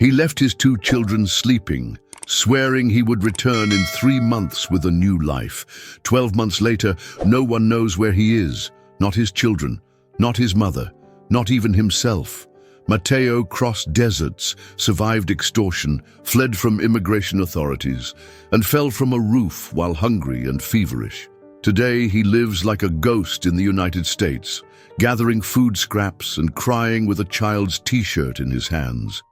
He left his two children sleeping, swearing he would return in 3 months with a new life. 12 months later, no one knows where he is. Not his children, not his mother, not even himself. Matteo crossed deserts, survived extortion, fled from immigration authorities, and fell from a roof while hungry and feverish. Today, he lives like a ghost in the United States, gathering food scraps and crying with a child's t-shirt in his hands.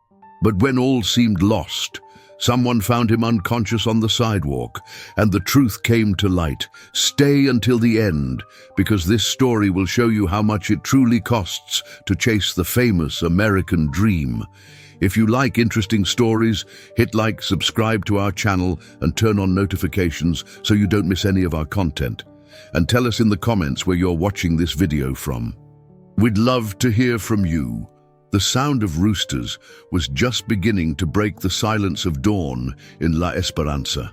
But when all seemed lost, someone found him unconscious on the sidewalk, and the truth came to light. Stay until the end, because this story will show you how much it truly costs to chase the famous American dream. If you like interesting stories, hit like, subscribe to our channel, and turn on notifications so you don't miss any of our content. And tell us in the comments where you're watching this video from. We'd love to hear from you. The sound of roosters was just beginning to break the silence of dawn in La Esperanza,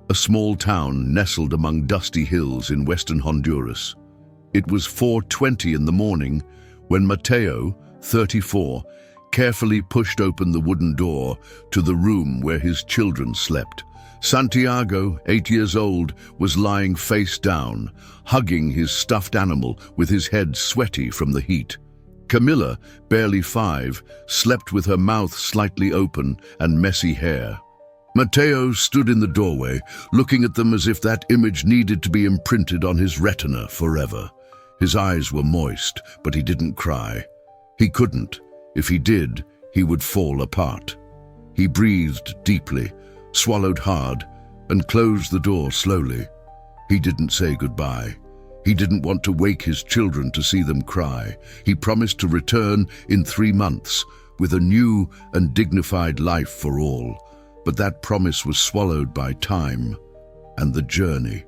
a small town nestled among dusty hills in western Honduras. It was 4:20 in the morning when Matteo, 34, carefully pushed open the wooden door to the room where his children slept. Santiago, 8 years old, was lying face down, hugging his stuffed animal with his head sweaty from the heat. Camilla, barely 5, slept with her mouth slightly open and messy hair. Matteo stood in the doorway, looking at them as if that image needed to be imprinted on his retina forever. His eyes were moist, but he didn't cry. He couldn't. If he did, he would fall apart. He breathed deeply, swallowed hard, and closed the door slowly. He didn't say goodbye. He didn't want to wake his children to see them cry. He promised to return in 3 months with a new and dignified life for all. But that promise was swallowed by time and the journey.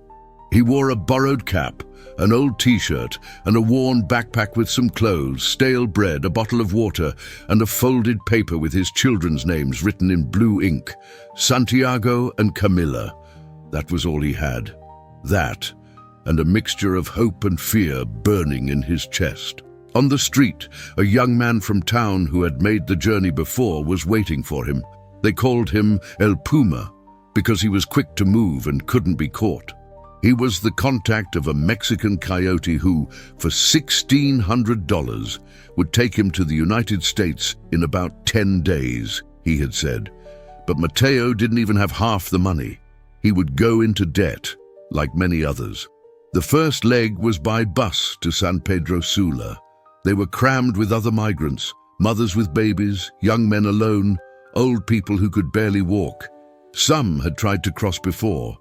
He wore a borrowed cap, an old t-shirt, and a worn backpack with some clothes, stale bread, a bottle of water, and a folded paper with his children's names written in blue ink. Santiago and Camilla. That was all he had. That, and a mixture of hope and fear burning in his chest. On the street, a young man from town who had made the journey before was waiting for him. They called him El Puma because he was quick to move and couldn't be caught. He was the contact of a Mexican coyote who, for $1,600, would take him to the United States in about 10 days, he had said. But Matteo didn't even have half the money. He would go into debt, like many others. The first leg was by bus to San Pedro Sula. They were crammed with other migrants, mothers with babies, young men alone, old people who could barely walk. Some had tried to cross before.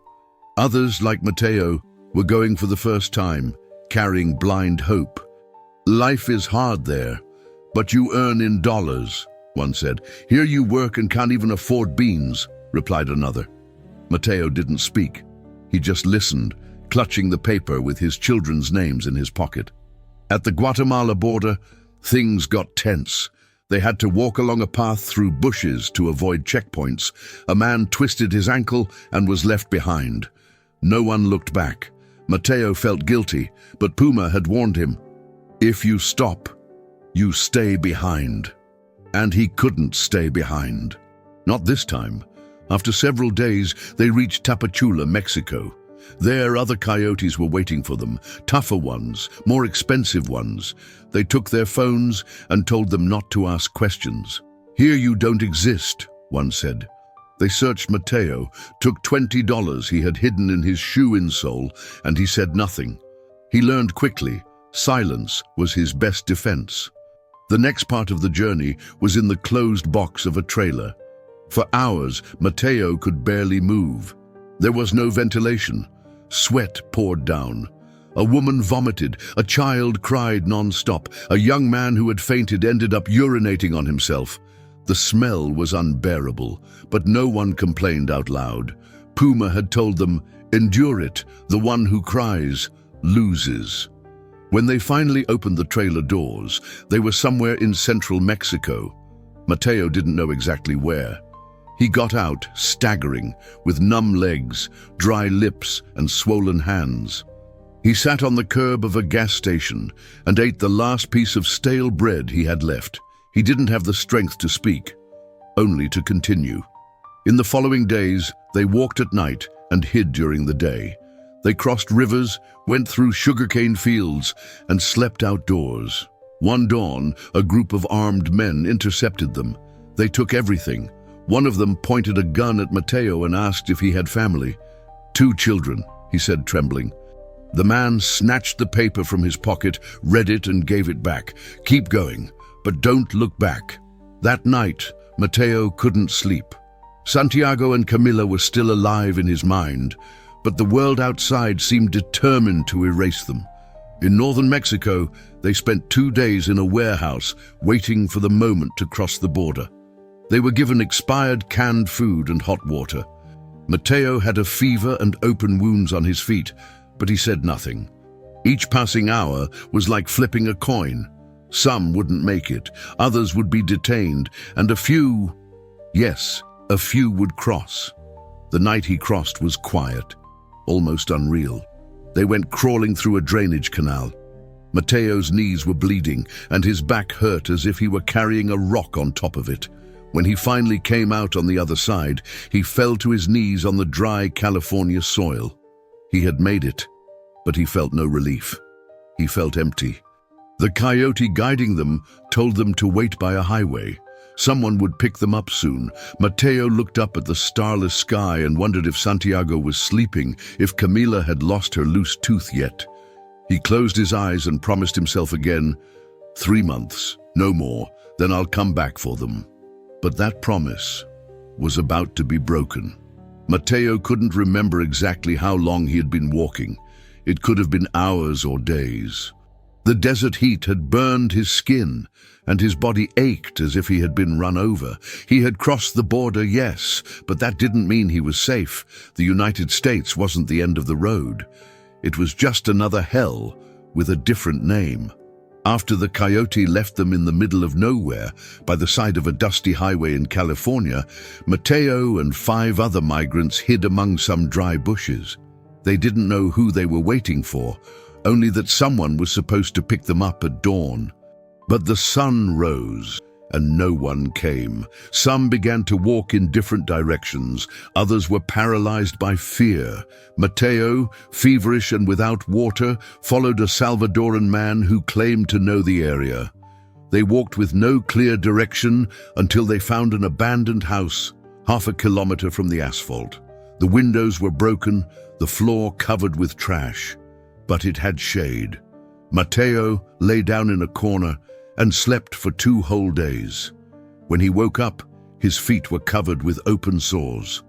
Others, like Matteo, were going for the first time, carrying blind hope. Life is hard there, but you earn in dollars, one said. Here you work and can't even afford beans, replied another. Matteo didn't speak. He just listened, clutching the paper with his children's names in his pocket. At the Guatemala border, things got tense. They had to walk along a path through bushes to avoid checkpoints. A man twisted his ankle and was left behind. No one looked back. Matteo felt guilty, but Puma had warned him, "If you stop, you stay behind." And he couldn't stay behind. Not this time. After several days, they reached Tapachula, Mexico. There, other coyotes were waiting for them, tougher ones, more expensive ones. They took their phones and told them not to ask questions. "Here you don't exist," one said. They searched Matteo, took $20 he had hidden in his shoe insole, and he said nothing. He learned quickly, silence was his best defense. The next part of the journey was in the closed box of a trailer. For hours, Matteo could barely move. There was no ventilation. Sweat poured down. A woman vomited. A child cried non-stop. A young man who had fainted ended up urinating on himself. The smell was unbearable, but no one complained out loud. Puma had told them, "Endure it. The one who cries loses." When they finally opened the trailer doors, they were somewhere in central Mexico. Matteo didn't know exactly where. He got out, staggering, with numb legs, dry lips, and swollen hands. He sat on the curb of a gas station and ate the last piece of stale bread he had left. He didn't have the strength to speak. only to continue. In the following days, they walked at night and hid during the day. They crossed rivers, went through sugarcane fields, and slept outdoors. One dawn, a group of armed men intercepted them. They took everything. One of them pointed a gun at Mateo and asked if he had family. 2 children, he said, trembling. The man snatched the paper from his pocket, read it, and gave it back. "Keep going, but don't look back." That night, Mateo couldn't sleep. Santiago and Camila were still alive in his mind, but the world outside seemed determined to erase them. In northern Mexico, they spent 2 days in a warehouse waiting for the moment to cross the border. They were given expired canned food and hot water. Mateo had a fever and open wounds on his feet, but he said nothing. Each passing hour was like flipping a coin. Some wouldn't make it, others would be detained, and a few would cross. The night he crossed was quiet, almost unreal. They went crawling through a drainage canal. Mateo's knees were bleeding, and his back hurt as if he were carrying a rock on top of it. When he finally came out on the other side, he fell to his knees on the dry California soil. He had made it, but he felt no relief. He felt empty. The coyote guiding them told them to wait by a highway. Someone would pick them up soon. Mateo looked up at the starless sky and wondered if Santiago was sleeping, if Camila had lost her loose tooth yet. He closed his eyes and promised himself again, 3 months, no more, then I'll come back for them. But that promise was about to be broken. Mateo couldn't remember exactly how long he had been walking. It could have been hours or days. The desert heat had burned his skin, and his body ached as if he had been run over. He had crossed the border, yes, but that didn't mean he was safe. The United States wasn't the end of the road. It was just another hell with a different name. After the coyote left them in the middle of nowhere, by the side of a dusty highway in California, Mateo and 5 other migrants hid among some dry bushes. They didn't know who they were waiting for, only that someone was supposed to pick them up at dawn. But the sun rose, and no one came. Some began to walk in different directions. Others were paralyzed by fear. Mateo, feverish and without water, followed a Salvadoran man who claimed to know the area. They walked with no clear direction until they found an abandoned house, half a kilometer from the asphalt. The windows were broken, the floor covered with trash, but it had shade. Mateo lay down in a corner and slept for 2 whole days. When he woke up, his feet were covered with open sores.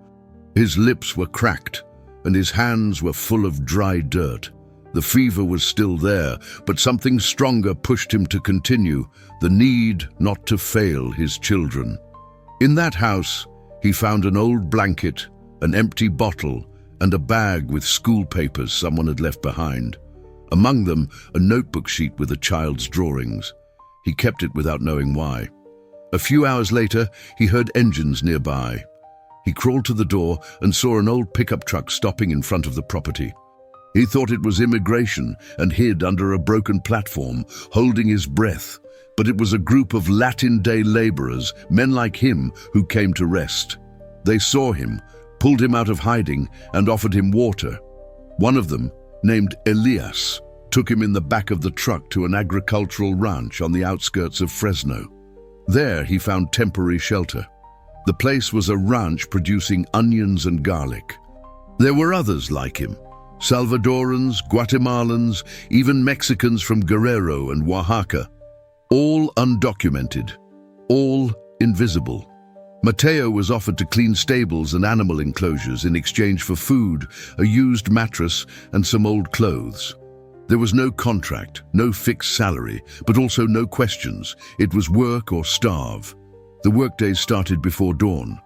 His lips were cracked, and his hands were full of dry dirt. The fever was still there, but something stronger pushed him to continue, the need not to fail his children. In that house, he found an old blanket, an empty bottle, and a bag with school papers someone had left behind. Among them, a notebook sheet with a child's drawings. He kept it without knowing why. A few hours later, he heard engines nearby. He crawled to the door and saw an old pickup truck stopping in front of the property. He thought it was immigration and hid under a broken platform, holding his breath. But it was a group of Latin Day laborers, men like him, who came to rest. They saw him, pulled him out of hiding, and offered him water. One of them, named Elias, took him in the back of the truck to an agricultural ranch on the outskirts of Fresno. There he found temporary shelter. The place was a ranch producing onions and garlic. There were others like him, Salvadorans, Guatemalans, even Mexicans from Guerrero and Oaxaca, all undocumented, all invisible. Mateo was offered to clean stables and animal enclosures in exchange for food, a used mattress, and some old clothes. There was no contract, no fixed salary, but also no questions. It was work or starve. The workdays started before dawn.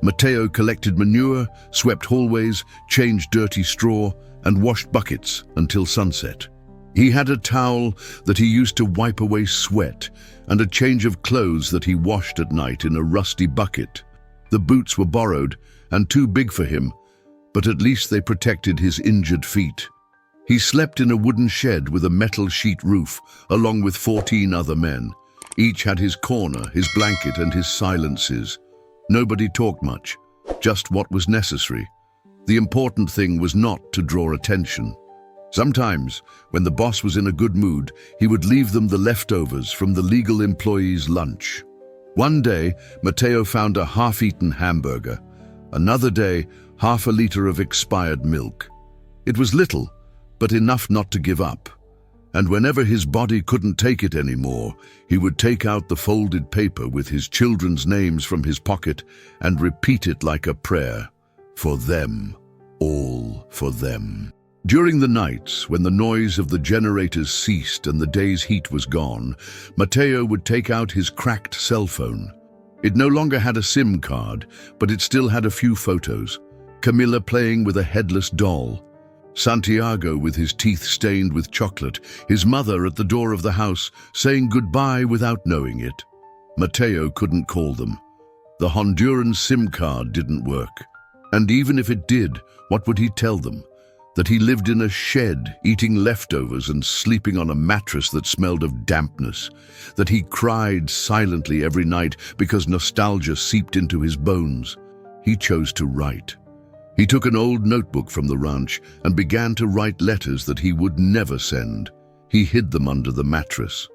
Mateo collected manure, swept hallways, changed dirty straw, and washed buckets until sunset. He had a towel that he used to wipe away sweat, and a change of clothes that he washed at night in a rusty bucket. The boots were borrowed and too big for him, but at least they protected his injured feet. He slept in a wooden shed with a metal sheet roof, along with 14 other men. Each had his corner, his blanket, and his silences. Nobody talked much, just what was necessary. The important thing was not to draw attention. Sometimes, when the boss was in a good mood, he would leave them the leftovers from the legal employees' lunch. One day, Matteo found a half-eaten hamburger. Another day, half a liter of expired milk. It was little, but enough not to give up. And whenever his body couldn't take it anymore, he would take out the folded paper with his children's names from his pocket and repeat it like a prayer. For them, all for them. During the nights, when the noise of the generators ceased and the day's heat was gone, Matteo would take out his cracked cell phone. It no longer had a SIM card, but it still had a few photos. Camilla playing with a headless doll. Santiago with his teeth stained with chocolate, his mother at the door of the house saying goodbye without knowing it. Matteo couldn't call them. The Honduran SIM card didn't work. And even if it did, what would he tell them? That he lived in a shed, eating leftovers and sleeping on a mattress that smelled of dampness. That he cried silently every night because nostalgia seeped into his bones. He chose to write. He took an old notebook from the ranch and began to write letters that he would never send. He hid them under the mattress.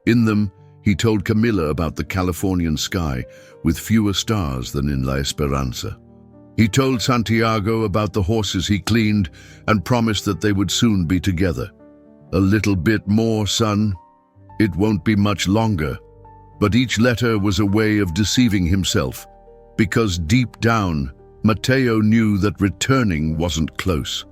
In them, he told Camilla about the Californian sky with fewer stars than in La Esperanza. He told Santiago about the horses he cleaned and promised that they would soon be together. A little bit more, son. It won't be much longer. But each letter was a way of deceiving himself, because deep down, Matteo knew that returning wasn't close.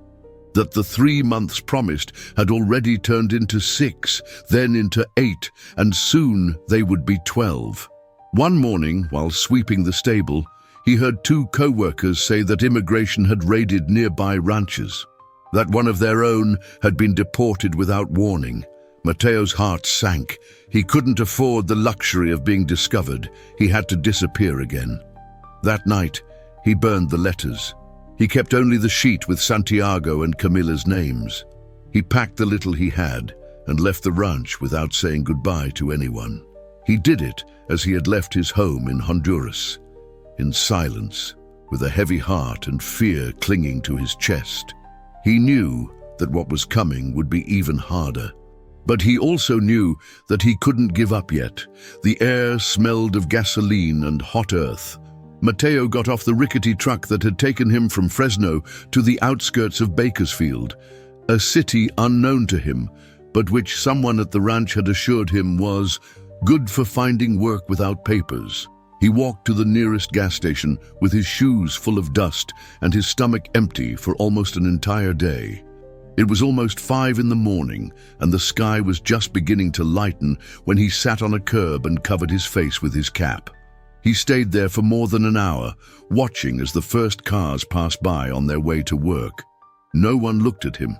That the 3 months promised had already turned into 6, then into 8, and soon they would be 12. One morning, while sweeping the stable, he heard 2 co-workers say that immigration had raided nearby ranches, that one of their own had been deported without warning. Matteo's heart sank. He couldn't afford the luxury of being discovered. He had to disappear again. That night, he burned the letters. He kept only the sheet with Santiago and Camilla's names. He packed the little he had and left the ranch without saying goodbye to anyone. He did it as he had left his home in Honduras, in silence, with a heavy heart and fear clinging to his chest. He knew that what was coming would be even harder. But he also knew that he couldn't give up yet. The air smelled of gasoline and hot earth. Matteo got off the rickety truck that had taken him from Fresno to the outskirts of Bakersfield, a city unknown to him, but which someone at the ranch had assured him was good for finding work without papers. He walked to the nearest gas station with his shoes full of dust and his stomach empty for almost an entire day. It was almost 5 in the morning, and the sky was just beginning to lighten when he sat on a curb and covered his face with his cap. He stayed there for more than an hour, watching as the first cars passed by on their way to work. No one looked at him.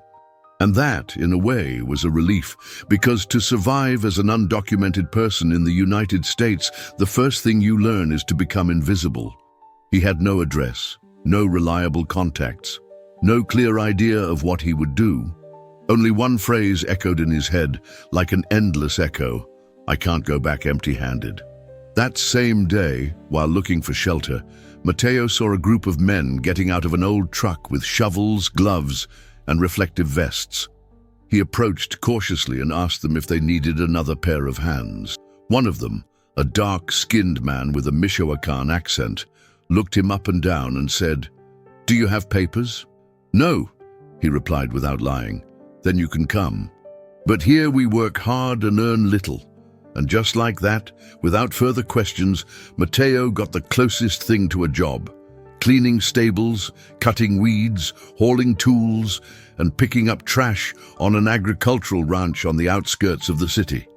And that, in a way, was a relief, because to survive as an undocumented person in the United States, the first thing you learn is to become invisible. He had no address, no reliable contacts, no clear idea of what he would do. Only one phrase echoed in his head, like an endless echo: "I can't go back empty-handed." That same day, while looking for shelter, Matteo saw a group of men getting out of an old truck with shovels, gloves, and reflective vests. He approached cautiously and asked them if they needed another pair of hands. One of them, a dark-skinned man with a Michoacan accent, looked him up and down and said, "Do you have papers?" "No," he replied without lying. "Then you can come. But here we work hard and earn little." And just like that, without further questions, Matteo got the closest thing to a job: cleaning stables, cutting weeds, hauling tools, and picking up trash on an agricultural ranch on the outskirts of the city.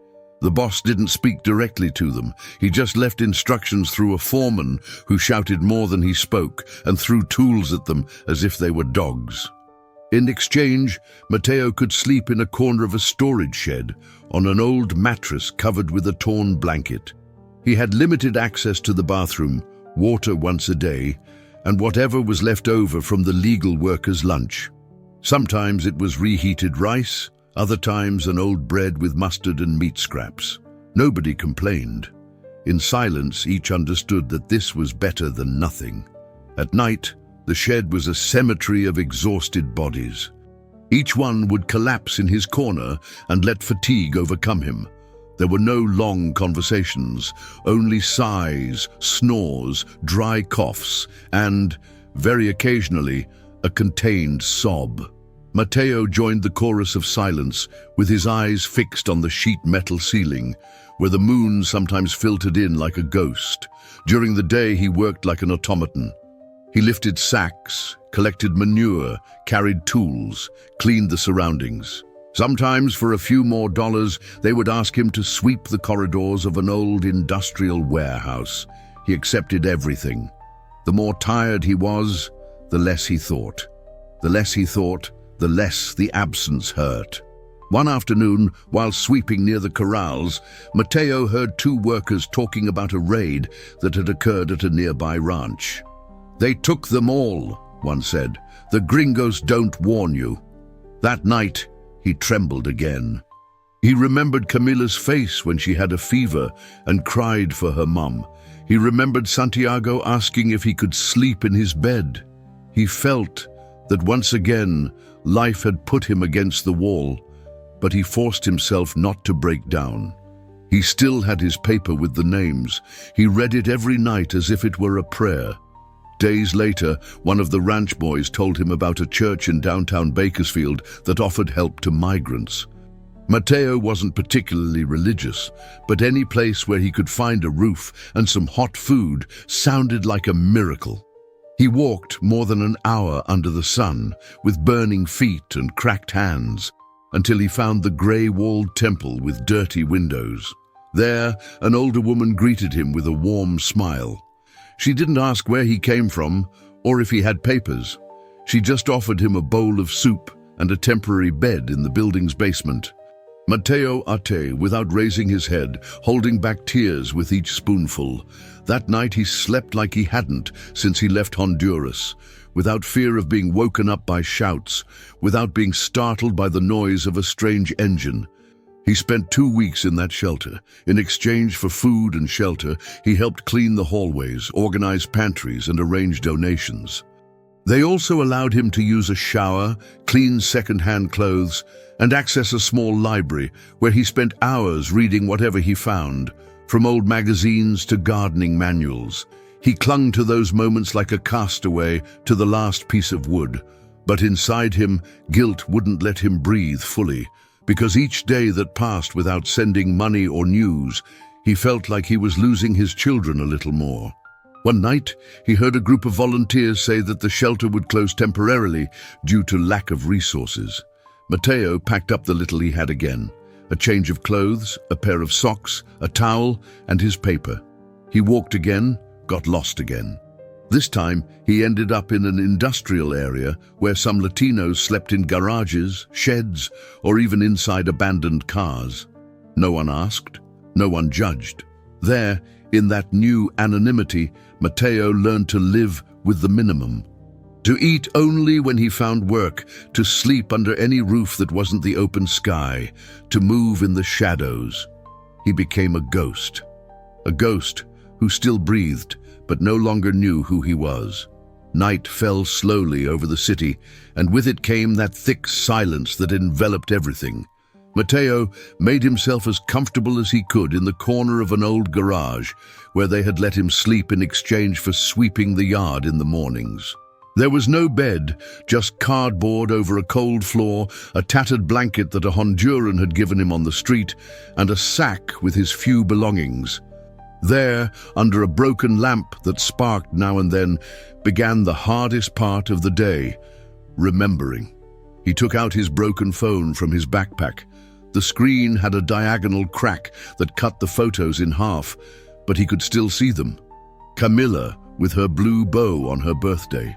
The boss didn't speak directly to them. He just left instructions through a foreman who shouted more than he spoke and threw tools at them as if they were dogs. In exchange, Matteo could sleep in a corner of a storage shed on an old mattress covered with a torn blanket. He had limited access to the bathroom, water once a day, and whatever was left over from the legal workers' lunch. Sometimes it was reheated rice, other times an old bread with mustard and meat scraps. Nobody complained. In silence, each understood that this was better than nothing. At night, the shed was a cemetery of exhausted bodies. Each one would collapse in his corner and let fatigue overcome him. There were no long conversations, only sighs, snores, dry coughs, and, very occasionally, a contained sob. Matteo joined the chorus of silence, with his eyes fixed on the sheet metal ceiling, where the moon sometimes filtered in like a ghost. During the day, he worked like an automaton. He lifted sacks, collected manure, carried tools, cleaned the surroundings. Sometimes, for a few more dollars, they would ask him to sweep the corridors of an old industrial warehouse. He accepted everything. The more tired he was, the less he thought. The less he thought, the less the absence hurt. One afternoon, while sweeping near the corrals, Matteo heard two workers talking about a raid that had occurred at a nearby ranch. "They took them all," one said. "The gringos don't warn you." That night, he trembled again. He remembered Camilla's face when she had a fever and cried for her mum. He remembered Santiago asking if he could sleep in his bed. He felt that once again, life had put him against the wall, but he forced himself not to break down. He still had his paper with the names. He read it every night as if it were a prayer. Days later, one of the ranch boys told him about a church in downtown Bakersfield that offered help to migrants. Matteo wasn't particularly religious, but any place where he could find a roof and some hot food sounded like a miracle. He walked more than an hour under the sun, with burning feet and cracked hands, until he found the grey-walled temple with dirty windows. There, an older woman greeted him with a warm smile. She didn't ask where he came from or if he had papers. She just offered him a bowl of soup and a temporary bed in the building's basement. Matteo ate without raising his head, holding back tears with each spoonful. That night he slept like he hadn't since he left Honduras, without fear of being woken up by shouts, without being startled by the noise of a strange engine. He spent 2 weeks in that shelter. In exchange for food and shelter, he helped clean the hallways, organize pantries, and arrange donations. They also allowed him to use a shower, clean second-hand clothes, and access a small library where he spent hours reading whatever he found, from old magazines to gardening manuals. He clung to those moments like a castaway to the last piece of wood. But inside him, guilt wouldn't let him breathe fully, because each day that passed without sending money or news, he felt like he was losing his children a little more. One night, he heard a group of volunteers say that the shelter would close temporarily due to lack of resources. Matteo packed up the little he had again, a change of clothes, a pair of socks, a towel, and his paper. He walked again, got lost again. This time, he ended up in an industrial area where some Latinos slept in garages, sheds, or even inside abandoned cars. No one asked, no one judged. There, in that new anonymity, Matteo learned to live with the minimum. To eat only when he found work, to sleep under any roof that wasn't the open sky, to move in the shadows. He became a ghost who still breathed, but no longer knew who he was. Night fell slowly over the city, and with it came that thick silence that enveloped everything. Matteo made himself as comfortable as he could in the corner of an old garage, where they had let him sleep in exchange for sweeping the yard in the mornings. There was no bed, just cardboard over a cold floor, a tattered blanket that a Honduran had given him on the street, and a sack with his few belongings. There, under a broken lamp that sparked now and then, began the hardest part of the day, remembering. He took out his broken phone from his backpack. The screen had a diagonal crack that cut the photos in half, but he could still see them. Camilla with her blue bow on her birthday.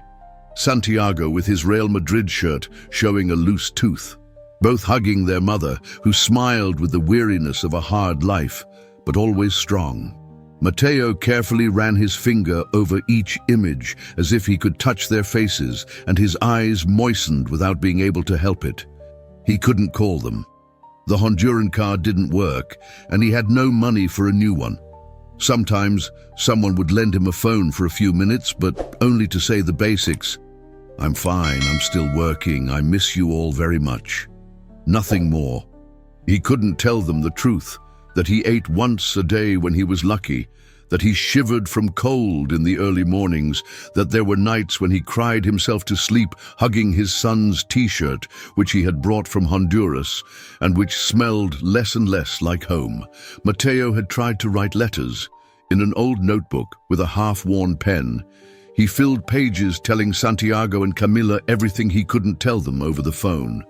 Santiago with his Real Madrid shirt showing a loose tooth. Both hugging their mother, who smiled with the weariness of a hard life, but always strong. Matteo carefully ran his finger over each image as if he could touch their faces, and his eyes moistened without being able to help it. He couldn't call them. The Honduran card didn't work, and he had no money for a new one. Sometimes someone would lend him a phone for a few minutes, but only to say the basics. "I'm fine, I'm still working, I miss you all very much." Nothing more. He couldn't tell them the truth, that he ate once a day when he was lucky, that he shivered from cold in the early mornings, that there were nights when he cried himself to sleep hugging his son's t-shirt, which he had brought from Honduras, and which smelled less and less like home. Mateo had tried to write letters. In an old notebook with a half-worn pen, he filled pages telling Santiago and Camila everything he couldn't tell them over the phone.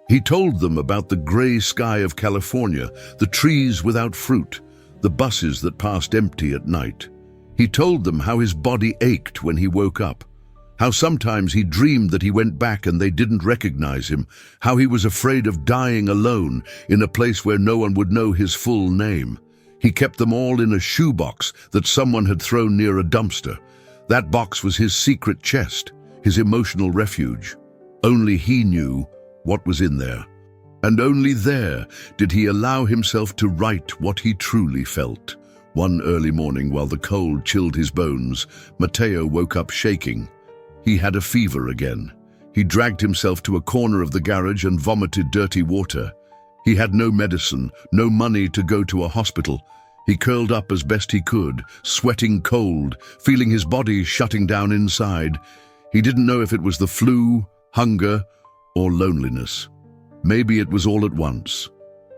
He told them about the gray sky of California, the trees without fruit, the buses that passed empty at night. He told them how his body ached when he woke up, how sometimes he dreamed that he went back and they didn't recognize him, how he was afraid of dying alone in a place where no one would know his full name. He kept them all in a shoebox that someone had thrown near a dumpster. That box was his secret chest, his emotional refuge. Only he knew what was in there. And only there did he allow himself to write what he truly felt. One early morning, while the cold chilled his bones, Mateo woke up shaking. He had a fever again. He dragged himself to a corner of the garage and vomited dirty water. He had no medicine, no money to go to a hospital. He curled up as best he could, sweating cold, feeling his body shutting down inside. He didn't know if it was the flu, hunger, or loneliness. Maybe it was all at once.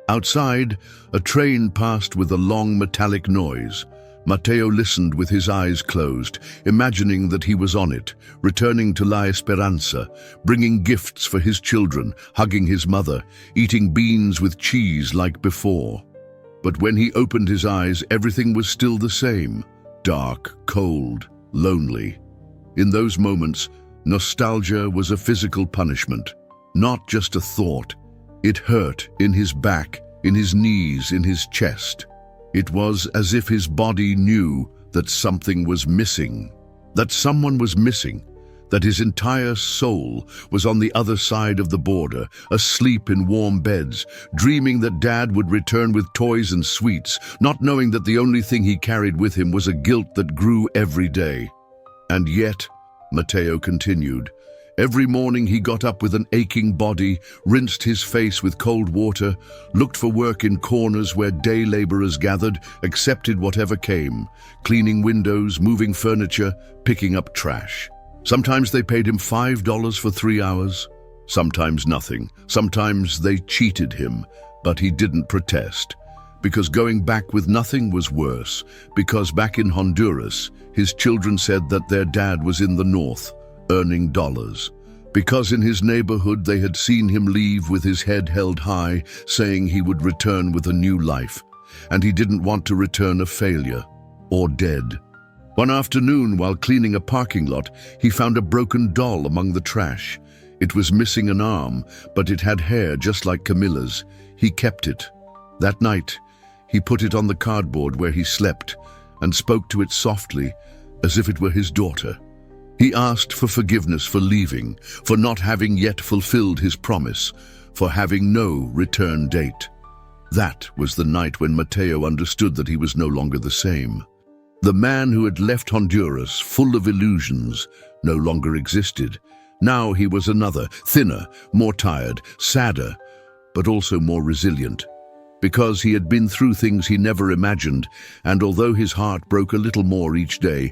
Outside, a train passed with a long metallic noise. Mateo listened with his eyes closed, imagining that he was on it, returning to La Esperanza, bringing gifts for his children, hugging his mother, eating beans with cheese like before. But when he opened his eyes, everything was still the same, dark, cold, lonely. In those moments, nostalgia was a physical punishment. Not just a thought. It hurt in his back, in his knees, in his chest. It was as if his body knew that something was missing, that someone was missing, that his entire soul was on the other side of the border, asleep in warm beds, dreaming that Dad would return with toys and sweets, not knowing that the only thing he carried with him was a guilt that grew every day. And yet, Mateo continued, every morning he got up with an aching body, rinsed his face with cold water, looked for work in corners where day laborers gathered, accepted whatever came, cleaning windows, moving furniture, picking up trash. Sometimes they paid him $5 for 3 hours, sometimes nothing. Sometimes they cheated him, but he didn't protest. Because going back with nothing was worse, because back in Honduras, his children said that their dad was in the north, earning dollars. Because in his neighborhood they had seen him leave with his head held high, saying he would return with a new life, and he didn't want to return a failure or dead. One afternoon, while cleaning a parking lot, he found a broken doll among the trash. It was missing an arm, but it had hair just like Camila's. He kept it. That night, he put it on the cardboard where he slept and spoke to it softly, as if it were his daughter. He asked for forgiveness for leaving, for not having yet fulfilled his promise, for having no return date. That was the night when Mateo understood that he was no longer the same. The man who had left Honduras, full of illusions, no longer existed. Now he was another, thinner, more tired, sadder, but also more resilient. Because he had been through things he never imagined, and although his heart broke a little more each day,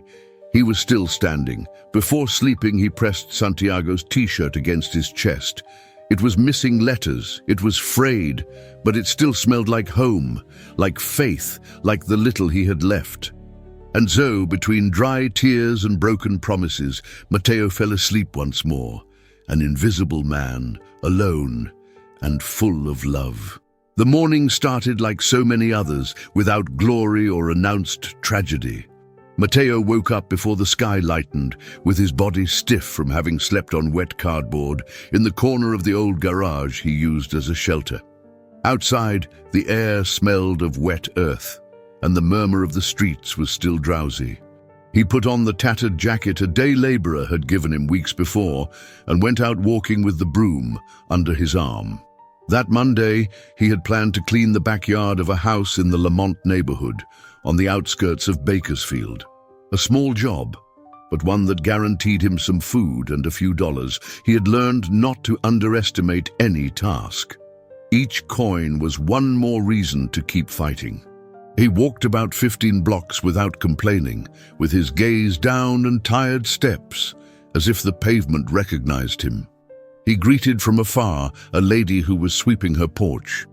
he was still standing. Before sleeping, he pressed Santiago's t-shirt against his chest. It was missing letters, it was frayed, but it still smelled like home, like faith, like the little he had left. And so, between dry tears and broken promises, Mateo fell asleep once more, an invisible man, alone, and full of love. The morning started like so many others, without glory or announced tragedy. Mateo woke up before the sky lightened, with his body stiff from having slept on wet cardboard in the corner of the old garage he used as a shelter. Outside, the air smelled of wet earth, and the murmur of the streets was still drowsy. He put on the tattered jacket a day laborer had given him weeks before and went out walking with the broom under his arm. That Monday, he had planned to clean the backyard of a house in the Lamont neighborhood, on the outskirts of Bakersfield. A small job, but one that guaranteed him some food and a few dollars. He had learned not to underestimate any task. Each coin was one more reason to keep fighting. He walked about 15 blocks without complaining, with his gaze down and tired steps, as if the pavement recognized him. He greeted from afar a lady who was sweeping her porch.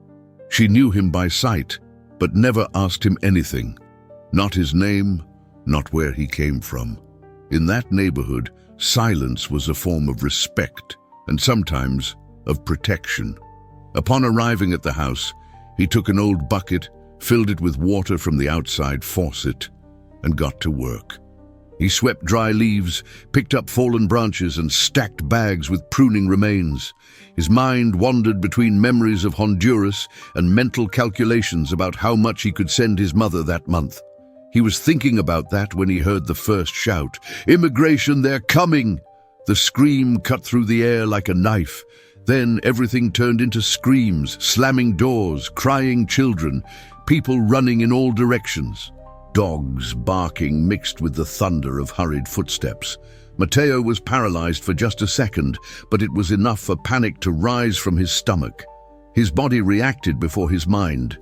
She knew him by sight, but never asked him anything. Not his name, not where he came from. In that neighborhood, silence was a form of respect, and sometimes of protection. Upon arriving at the house, he took an old bucket, filled it with water from the outside faucet, and got to work. He swept dry leaves, picked up fallen branches, and stacked bags with pruning remains. His mind wandered between memories of Honduras and mental calculations about how much he could send his mother that month. He was thinking about that when he heard the first shout. "Immigration, they're coming!" The scream cut through the air like a knife. Then everything turned into screams, slamming doors, crying children, people running in all directions. Dogs barking mixed with the thunder of hurried footsteps. Mateo was paralyzed for just a second, but it was enough for panic to rise from his stomach. His body reacted before his mind.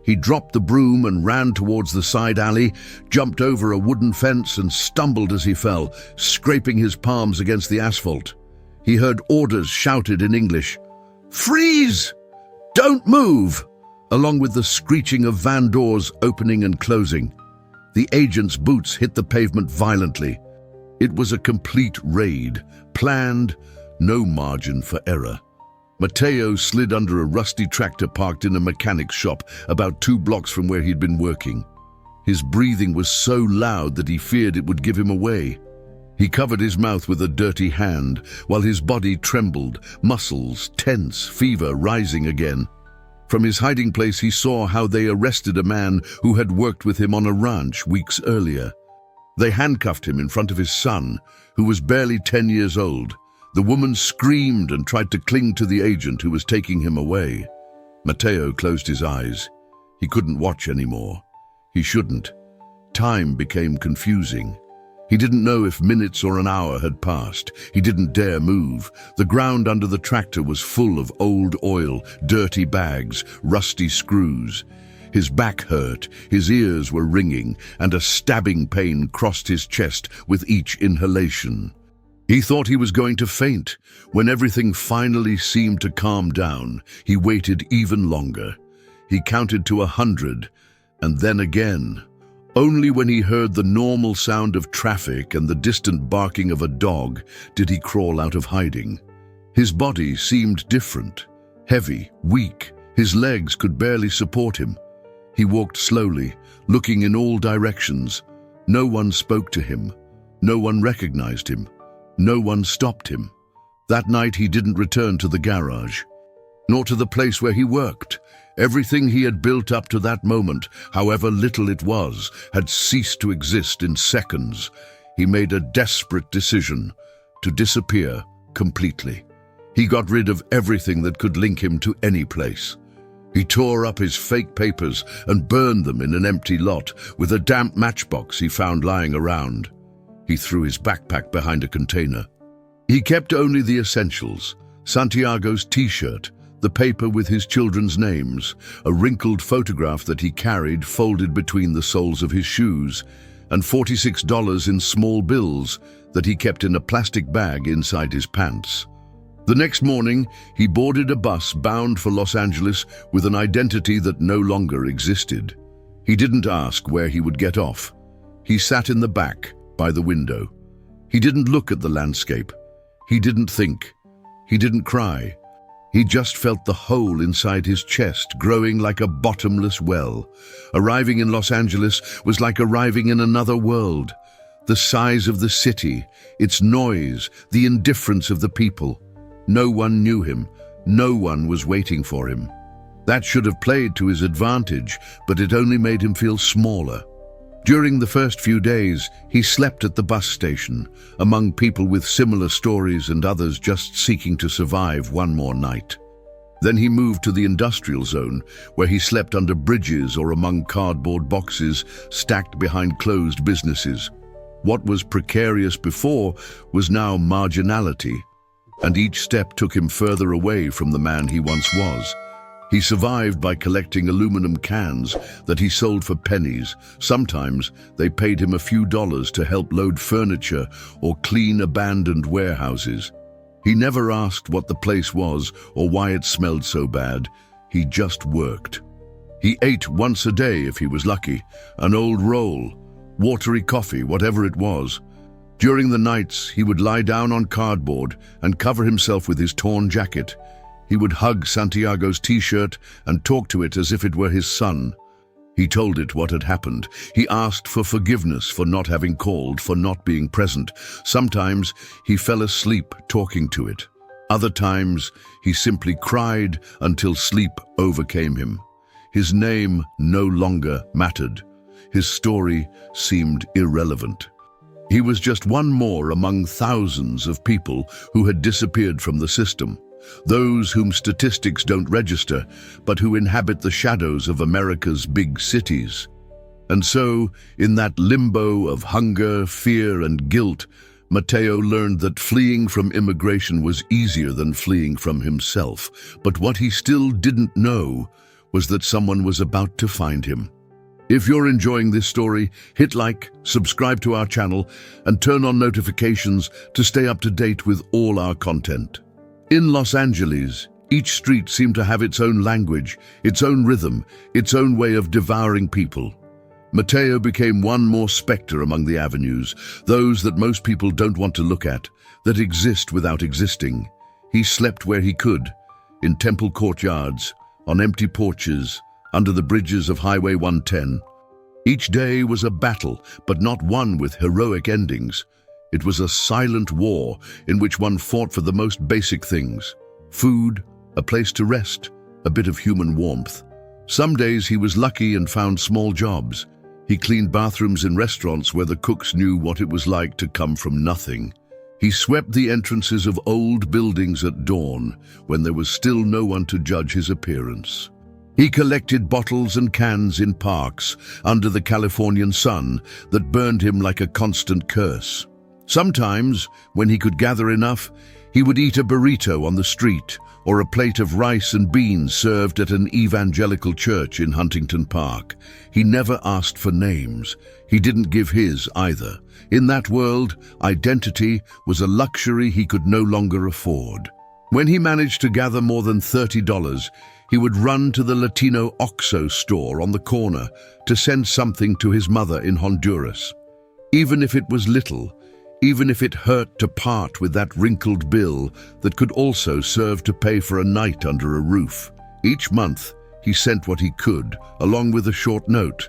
He dropped the broom and ran towards the side alley, jumped over a wooden fence and stumbled as he fell, scraping his palms against the asphalt. He heard orders shouted in English. "Freeze! Don't move!" along with the screeching of van doors opening and closing. The agent's boots hit the pavement violently. It was a complete raid, planned, no margin for error. Mateo slid under a rusty tractor parked in a mechanic's shop about 2 blocks from where he'd been working. His breathing was so loud that he feared it would give him away. He covered his mouth with a dirty hand, while his body trembled, muscles tense, fever rising again. From his hiding place he saw how they arrested a man who had worked with him on a ranch weeks earlier. They handcuffed him in front of his son, who was barely 10 years old. The woman screamed and tried to cling to the agent who was taking him away. Mateo closed his eyes. He couldn't watch anymore. He shouldn't. Time became confusing. He didn't know if minutes or an hour had passed. He didn't dare move. The ground under the tractor was full of old oil, dirty bags, rusty screws. His back hurt, his ears were ringing, and a stabbing pain crossed his chest with each inhalation. He thought he was going to faint. When everything finally seemed to calm down, he waited even longer. He counted to 100, and then again. Only when he heard the normal sound of traffic and the distant barking of a dog did he crawl out of hiding. His body seemed different, heavy, weak. His legs could barely support him. He walked slowly, looking in all directions. No one spoke to him. No one recognized him. No one stopped him. That night he didn't return to the garage, nor to the place where he worked. Everything he had built up to that moment, however little it was, had ceased to exist in seconds. He made a desperate decision to disappear completely. He got rid of everything that could link him to any place. He tore up his fake papers and burned them in an empty lot with a damp matchbox he found lying around. He threw his backpack behind a container. He kept only the essentials: Santiago's t-shirt, the paper with his children's names, a wrinkled photograph that he carried folded between the soles of his shoes, and $46 in small bills that he kept in a plastic bag inside his pants. The next morning, he boarded a bus bound for Los Angeles with an identity that no longer existed. He didn't ask where he would get off. He sat in the back, by the window. He didn't look at the landscape. He didn't think. He didn't cry. He just felt the hole inside his chest growing like a bottomless well. Arriving in Los Angeles was like arriving in another world. The size of the city, its noise, the indifference of the people. No one knew him. No one was waiting for him. That should have played to his advantage, but it only made him feel smaller. During the first few days, he slept at the bus station, among people with similar stories and others just seeking to survive one more night. Then he moved to the industrial zone, where he slept under bridges or among cardboard boxes stacked behind closed businesses. What was precarious before was now marginality, and each step took him further away from the man he once was. He survived by collecting aluminum cans that he sold for pennies. Sometimes they paid him a few dollars to help load furniture or clean abandoned warehouses. He never asked what the place was or why it smelled so bad. He just worked. He ate once a day if he was lucky, an old roll, watery coffee, whatever it was. During the nights, he would lie down on cardboard and cover himself with his torn jacket. He would hug Santiago's t-shirt and talk to it as if it were his son. He told it what had happened. He asked for forgiveness for not having called, for not being present. Sometimes he fell asleep talking to it. Other times he simply cried until sleep overcame him. His name no longer mattered. His story seemed irrelevant. He was just one more among thousands of people who had disappeared from the system. Those whom statistics don't register, but who inhabit the shadows of America's big cities. And so, in that limbo of hunger, fear, and guilt, Mateo learned that fleeing from immigration was easier than fleeing from himself. But what he still didn't know was that someone was about to find him. If you're enjoying this story, hit like, subscribe to our channel, and turn on notifications to stay up to date with all our content. In Los Angeles, each street seemed to have its own language, its own rhythm, its own way of devouring people. Mateo became one more specter among the avenues, those that most people don't want to look at, that exist without existing. He slept where he could, in temple courtyards, on empty porches, under the bridges of Highway 110. Each day was a battle, but not one with heroic endings. It was a silent war in which one fought for the most basic things: food, a place to rest, a bit of human warmth. Some days he was lucky and found small jobs. He cleaned bathrooms in restaurants where the cooks knew what it was like to come from nothing. He swept the entrances of old buildings at dawn when there was still no one to judge his appearance. He collected bottles and cans in parks under the Californian sun that burned him like a constant curse. Sometimes, when he could gather enough, he would eat a burrito on the street or a plate of rice and beans served at an evangelical church in Huntington Park. He never asked for names. He didn't give his either. In that world, identity was a luxury he could no longer afford. When he managed to gather more than $30, he would run to the Latino OXXO store on the corner to send something to his mother in Honduras. Even if it was little, even if it hurt to part with that wrinkled bill that could also serve to pay for a night under a roof. Each month, he sent what he could, along with a short note.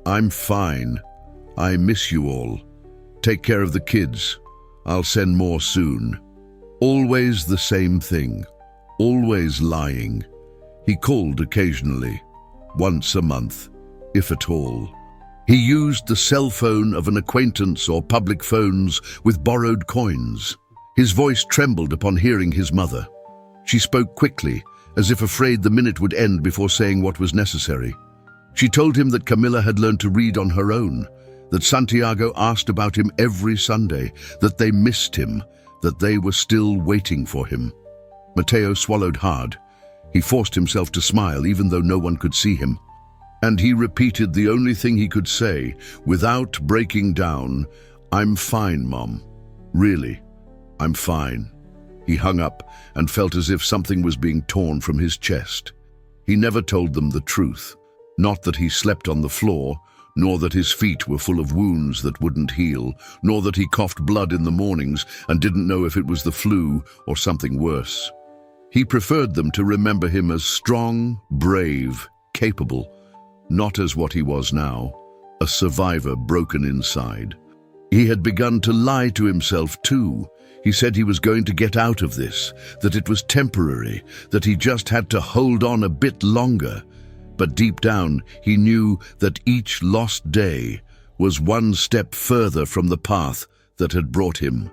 "I'm fine. I miss you all. Take care of the kids. I'll send more soon." Always the same thing. Always lying. He called occasionally, once a month, if at all. He used the cell phone of an acquaintance or public phones with borrowed coins. His voice trembled upon hearing his mother. She spoke quickly, as if afraid the minute would end before saying what was necessary. She told him that Camilla had learned to read on her own, that Santiago asked about him every Sunday, that they missed him, that they were still waiting for him. Mateo swallowed hard. He forced himself to smile even though no one could see him. And he repeated the only thing he could say, without breaking down, "I'm fine, Mom. Really, I'm fine." He hung up and felt as if something was being torn from his chest. He never told them the truth. Not that he slept on the floor, nor that his feet were full of wounds that wouldn't heal, nor that he coughed blood in the mornings and didn't know if it was the flu or something worse. He preferred them to remember him as strong, brave, capable, not as what he was now, a survivor broken inside. He had begun to lie to himself too. He said he was going to get out of this, that it was temporary, that he just had to hold on a bit longer. But deep down, he knew that each lost day was one step further from the path that had brought him.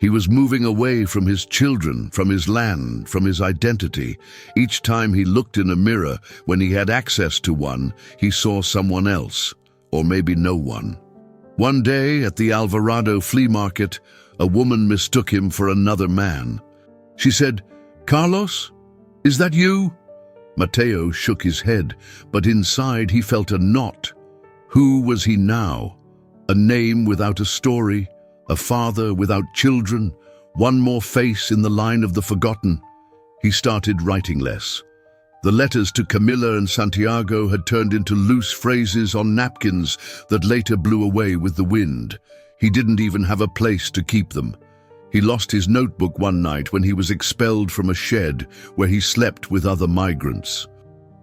He was moving away from his children, from his land, from his identity. Each time he looked in a mirror, when he had access to one, he saw someone else, or maybe no one. One day, at the Alvarado flea market, a woman mistook him for another man. She said, "Carlos, is that you?" Mateo shook his head, but inside he felt a knot. Who was he now? A name without a story, a father without children, one more face in the line of the forgotten. He started writing less. The letters to Camila and Santiago had turned into loose phrases on napkins that later blew away with the wind. He didn't even have a place to keep them. He lost his notebook one night when he was expelled from a shed where he slept with other migrants.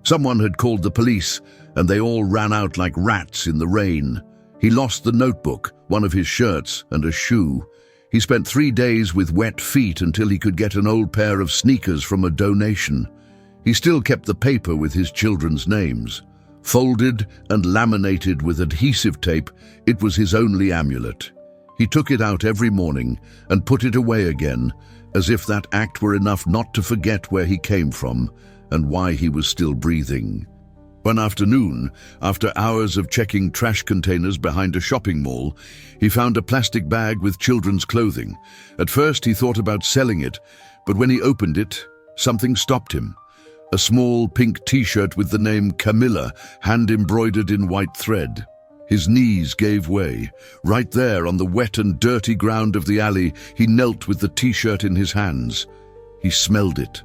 Someone had called the police, and they all ran out like rats in the rain. He lost the notebook, one of his shirts, and a shoe. He spent 3 days with wet feet until he could get an old pair of sneakers from a donation. He still kept the paper with his children's names. Folded and laminated with adhesive tape, it was his only amulet. He took it out every morning and put it away again, as if that act were enough not to forget where he came from and why he was still breathing. One afternoon, after hours of checking trash containers behind a shopping mall, he found a plastic bag with children's clothing. At first he thought about selling it, but when he opened it, something stopped him. A small pink t-shirt with the name Camila, hand-embroidered in white thread. His knees gave way. Right there on the wet and dirty ground of the alley, he knelt with the t-shirt in his hands. He smelled it.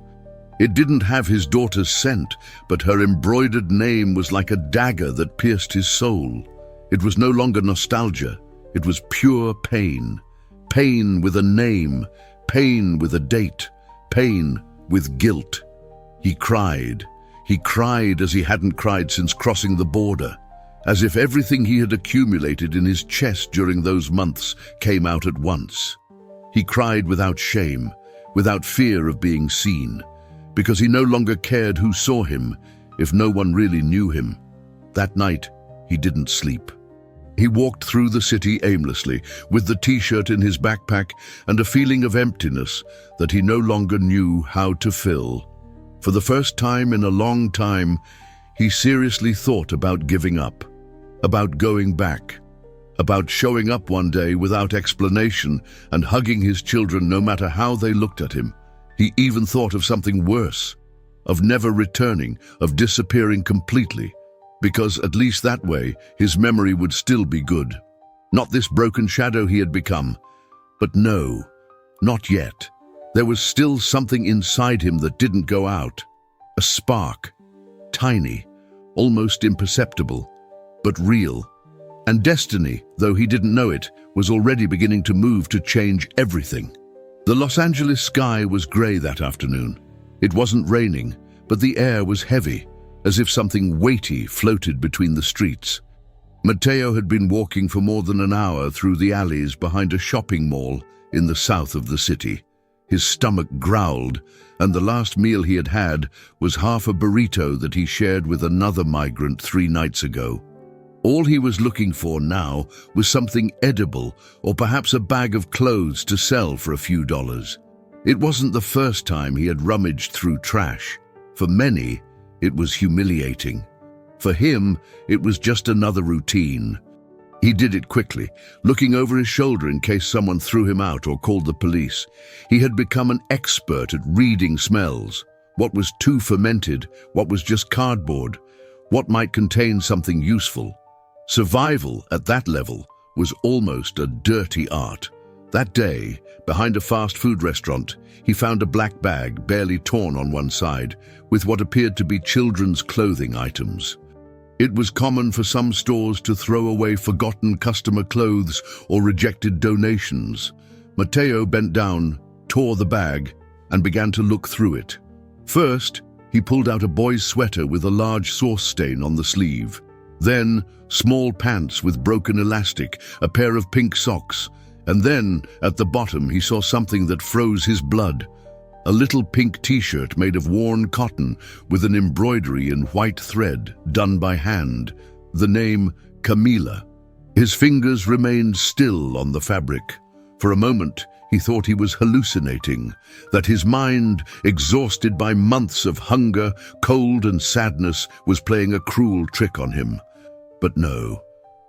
It didn't have his daughter's scent, but her embroidered name was like a dagger that pierced his soul. It was no longer nostalgia. It was pure pain. Pain with a name. Pain with a date. Pain with guilt. He cried. He cried as he hadn't cried since crossing the border, as if everything he had accumulated in his chest during those months came out at once. He cried without shame, without fear of being seen, because he no longer cared who saw him if no one really knew him. That night, he didn't sleep. He walked through the city aimlessly, with the t-shirt in his backpack and a feeling of emptiness that he no longer knew how to fill. For the first time in a long time, he seriously thought about giving up, about going back, about showing up one day without explanation and hugging his children no matter how they looked at him. He even thought of something worse, of never returning, of disappearing completely, because at least that way his memory would still be good. Not this broken shadow he had become. But no, not yet. There was still something inside him that didn't go out. A spark, tiny, almost imperceptible, but real. And destiny, though he didn't know it, was already beginning to move to change everything. The Los Angeles sky was gray that afternoon. It wasn't raining, but the air was heavy, as if something weighty floated between the streets. Mateo had been walking for more than an hour through the alleys behind a shopping mall in the south of the city. His stomach growled, and the last meal he had had was half a burrito that he shared with another migrant 3 nights ago. All he was looking for now was something edible, or perhaps a bag of clothes to sell for a few dollars. It wasn't the first time he had rummaged through trash. For many, it was humiliating. For him, it was just another routine. He did it quickly, looking over his shoulder in case someone threw him out or called the police. He had become an expert at reading smells. What was too fermented, what was just cardboard, what might contain something useful. Survival at that level was almost a dirty art. That day, behind a fast food restaurant, he found a black bag, barely torn on one side, with what appeared to be children's clothing items. It was common for some stores to throw away forgotten customer clothes or rejected donations. Mateo bent down, tore the bag, and began to look through it. First, he pulled out a boy's sweater with a large sauce stain on the sleeve. Then, small pants with broken elastic, a pair of pink socks, and then, at the bottom, he saw something that froze his blood. A little pink t-shirt made of worn cotton with an embroidery in white thread, done by hand, the name Camila. His fingers remained still on the fabric. For a moment, He thought he was hallucinating, that his mind, exhausted by months of hunger, cold and sadness, was playing a cruel trick on him. But no,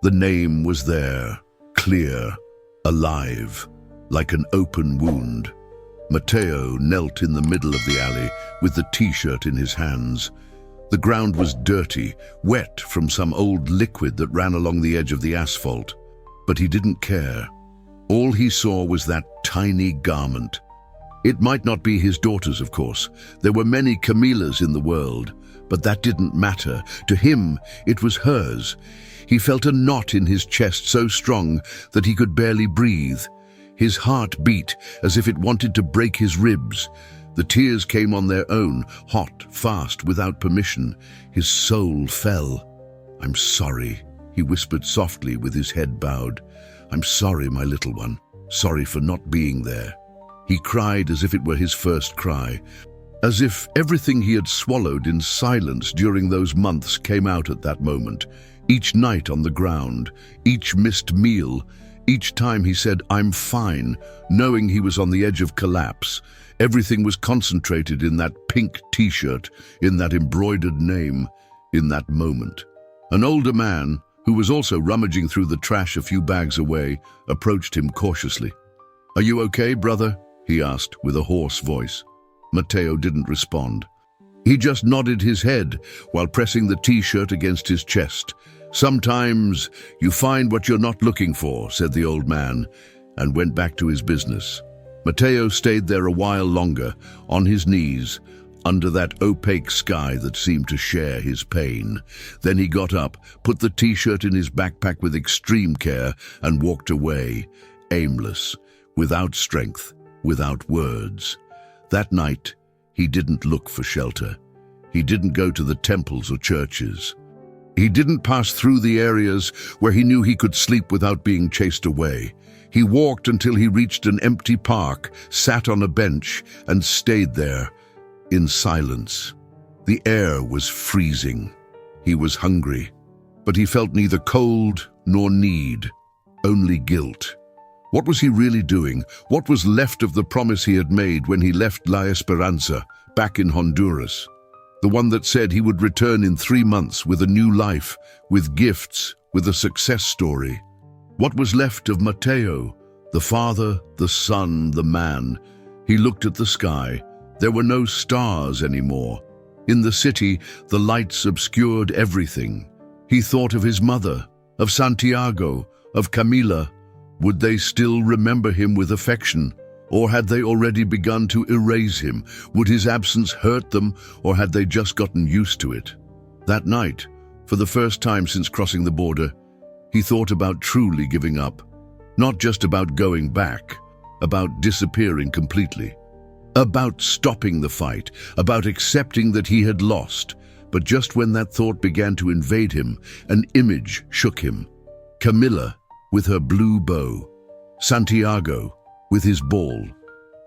the name was there, clear, alive, like an open wound. Matteo knelt in the middle of the alley with the t-shirt in his hands. The ground was dirty, wet from some old liquid that ran along the edge of the asphalt. But he didn't care. All he saw was that tiny garment. It might not be his daughter's, of course. There were many Camillas in the world, but that didn't matter. To him, it was hers. He felt a knot in his chest so strong that he could barely breathe. His heart beat as if it wanted to break his ribs. The tears came on their own, hot, fast, without permission. His soul fell. "I'm sorry," he whispered softly with his head bowed. "I'm sorry, my little one. Sorry for not being there." He cried as if it were his first cry, as if everything he had swallowed in silence during those months came out at that moment. Each night on the ground, each missed meal, each time he said, "I'm fine," knowing he was on the edge of collapse. Everything was concentrated in that pink t-shirt, in that embroidered name, in that moment. An older man, who was also rummaging through the trash a few bags away, approached him cautiously. "Are you okay, brother?" he asked with a hoarse voice. Matteo didn't respond. He just nodded his head while pressing the t-shirt against his chest. "Sometimes you find what you're not looking for," said the old man, and went back to his business. Matteo stayed there a while longer, on his knees, under that opaque sky that seemed to share his pain. Then he got up, put the t-shirt in his backpack with extreme care, and walked away, aimless, without strength, without words. That night, he didn't look for shelter. He didn't go to the temples or churches. He didn't pass through the areas where he knew he could sleep without being chased away. He walked until he reached an empty park, sat on a bench, and stayed there, in silence. The air was freezing. He was hungry, but he felt neither cold nor need, only guilt. What was he really doing? What was left of the promise he had made when he left La Esperanza, back in Honduras? The one that said he would return in 3 months with a new life, with gifts, with a success story. What was left of Matteo, the father, the son, the man? He looked at the sky. There were no stars anymore. In the city, the lights obscured everything. He thought of his mother, of Santiago, of Camila. Would they still remember him with affection? Or had they already begun to erase him? Would his absence hurt them, or had they just gotten used to it? That night, for the first time since crossing the border, he thought about truly giving up. Not just about going back, about disappearing completely. About stopping the fight, about accepting that he had lost. But just when that thought began to invade him, an image shook him. Camila, with her blue bow. Santiago, with his ball.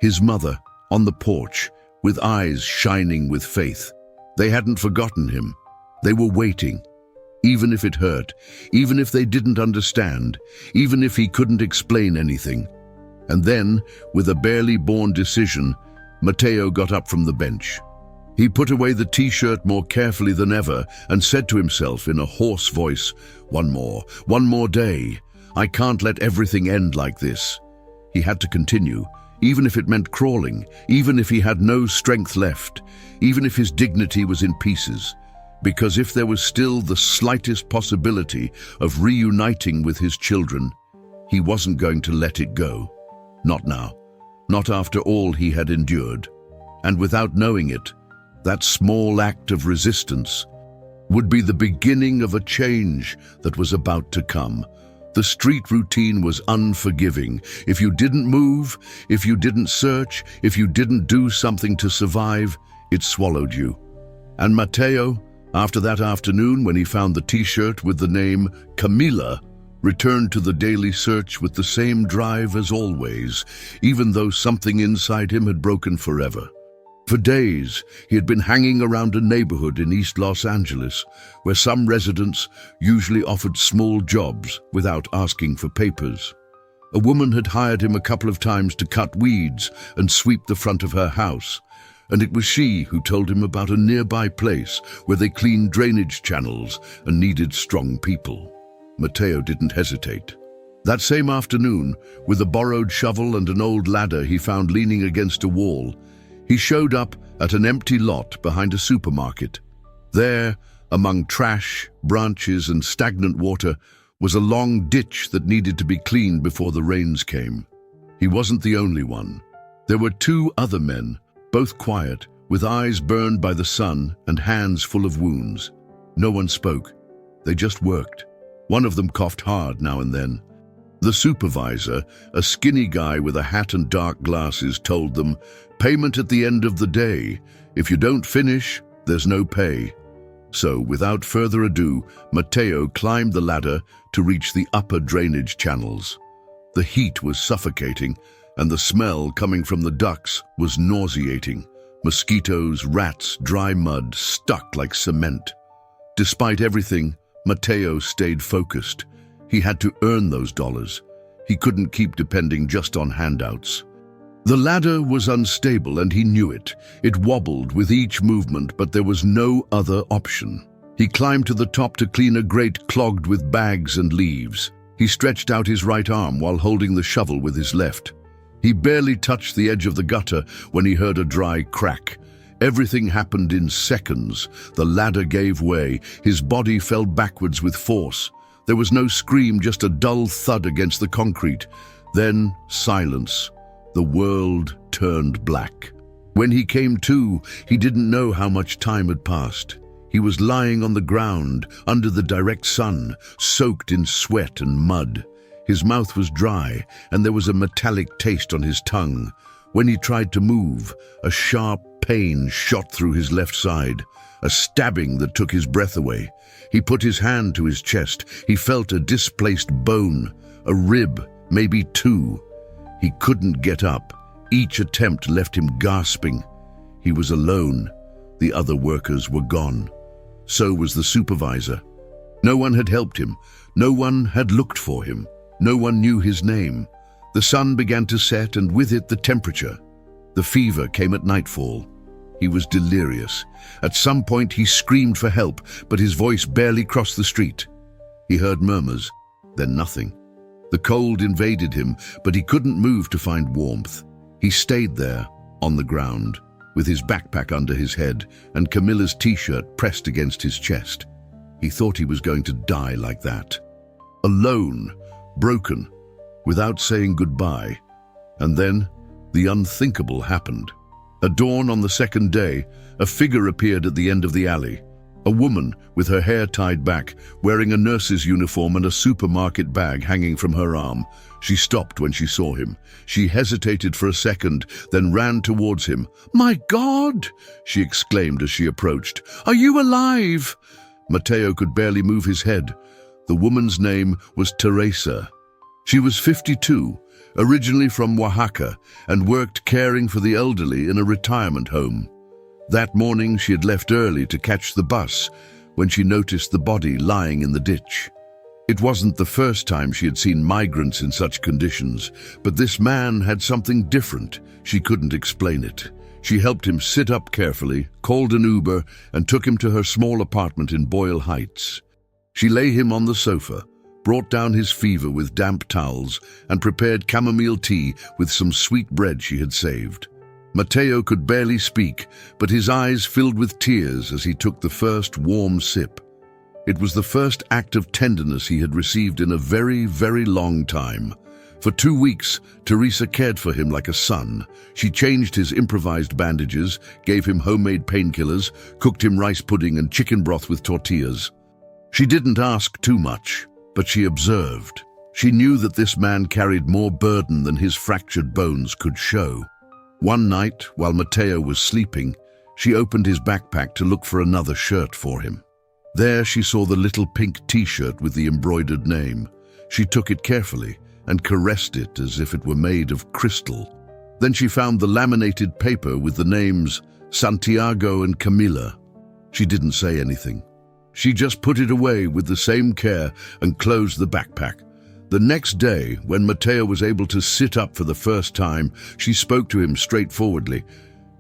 His mother, on the porch, with eyes shining with faith. They hadn't forgotten him. They were waiting. Even if it hurt, even if they didn't understand, even if he couldn't explain anything. And then, with a barely born decision, Matteo got up from the bench. He put away the t-shirt more carefully than ever and said to himself in a hoarse voice, one more day. I can't let everything end like this." He had to continue, even if it meant crawling, even if he had no strength left, even if his dignity was in pieces. Because if there was still the slightest possibility of reuniting with his children, he wasn't going to let it go. Not now. Not after all he had endured. And without knowing it, that small act of resistance would be the beginning of a change that was about to come. The street routine was unforgiving. If you didn't move, if you didn't search, if you didn't do something to survive, it swallowed you. And Matteo, after that afternoon when he found the t-shirt with the name Camila, returned to the daily search with the same drive as always, even though something inside him had broken forever. For days, he had been hanging around a neighborhood in East Los Angeles, where some residents usually offered small jobs without asking for papers. A woman had hired him a couple of times to cut weeds and sweep the front of her house, and it was she who told him about a nearby place where they cleaned drainage channels and needed strong people. Matteo didn't hesitate. That same afternoon, with a borrowed shovel and an old ladder he found leaning against a wall, he showed up at an empty lot behind a supermarket. There, among trash, branches, and stagnant water, was a long ditch that needed to be cleaned before the rains came. He wasn't the only one. There were two other men, both quiet, with eyes burned by the sun and hands full of wounds. No one spoke. They just worked. One of them coughed hard now and then. The supervisor, a skinny guy with a hat and dark glasses, told them, "Payment at the end of the day. If you don't finish, there's no pay." So, without further ado, Matteo climbed the ladder to reach the upper drainage channels. The heat was suffocating, and the smell coming from the ducts was nauseating. Mosquitoes, rats, dry mud, stuck like cement. Despite everything, Matteo stayed focused. He had to earn those dollars. He couldn't keep depending just on handouts. The ladder was unstable and he knew it. It wobbled with each movement, but there was no other option. He climbed to the top to clean a grate clogged with bags and leaves. He stretched out his right arm while holding the shovel with his left. He barely touched the edge of the gutter when he heard a dry crack. Everything happened in seconds. The ladder gave way. His body fell backwards with force. There was no scream, just a dull thud against the concrete. Then silence. The world turned black. When he came to, he didn't know how much time had passed. He was lying on the ground, under the direct sun, soaked in sweat and mud. His mouth was dry, and there was a metallic taste on his tongue. When he tried to move, a sharp pain shot through his left side, a stabbing that took his breath away. He put his hand to his chest. He felt a displaced bone, a rib, maybe two. He couldn't get up. Each attempt left him gasping. He was alone. The other workers were gone. So was the supervisor. No one had helped him. No one had looked for him. No one knew his name. The sun began to set, and with it the temperature. The fever came at nightfall. He was delirious. At some point he screamed for help, but his voice barely crossed the street. He heard murmurs, then nothing. The cold invaded him, but he couldn't move to find warmth. He stayed there, on the ground, with his backpack under his head and Camilla's t-shirt pressed against his chest. He thought he was going to die like that. Alone, broken, without saying goodbye. And then, the unthinkable happened. At dawn on the second day, a figure appeared at the end of the alley. A woman with her hair tied back, wearing a nurse's uniform and a supermarket bag hanging from her arm. She stopped when she saw him. She hesitated for a second, then ran towards him. "My God!" she exclaimed as she approached. "Are you alive?" Matteo could barely move his head. The woman's name was Teresa. She was 52, originally from Oaxaca, and worked caring for the elderly in a retirement home. That morning she had left early to catch the bus when she noticed the body lying in the ditch. It wasn't the first time she had seen migrants in such conditions, but this man had something different. She couldn't explain it. She helped him sit up carefully, called an Uber, and took him to her small apartment in Boyle Heights. She lay him on the sofa, brought down his fever with damp towels, and prepared chamomile tea with some sweet bread she had saved. Matteo could barely speak, but his eyes filled with tears as he took the first warm sip. It was the first act of tenderness he had received in a very, very long time. For 2 weeks, Teresa cared for him like a son. She changed his improvised bandages, gave him homemade painkillers, cooked him rice pudding and chicken broth with tortillas. She didn't ask too much, but she observed. She knew that this man carried more burden than his fractured bones could show. One night, while Matteo was sleeping, she opened his backpack to look for another shirt for him. There she saw the little pink t-shirt with the embroidered name. She took it carefully and caressed it as if it were made of crystal. Then she found the laminated paper with the names Santiago and Camila. She didn't say anything. She just put it away with the same care and closed the backpack. The next day, when Matteo was able to sit up for the first time, she spoke to him straightforwardly.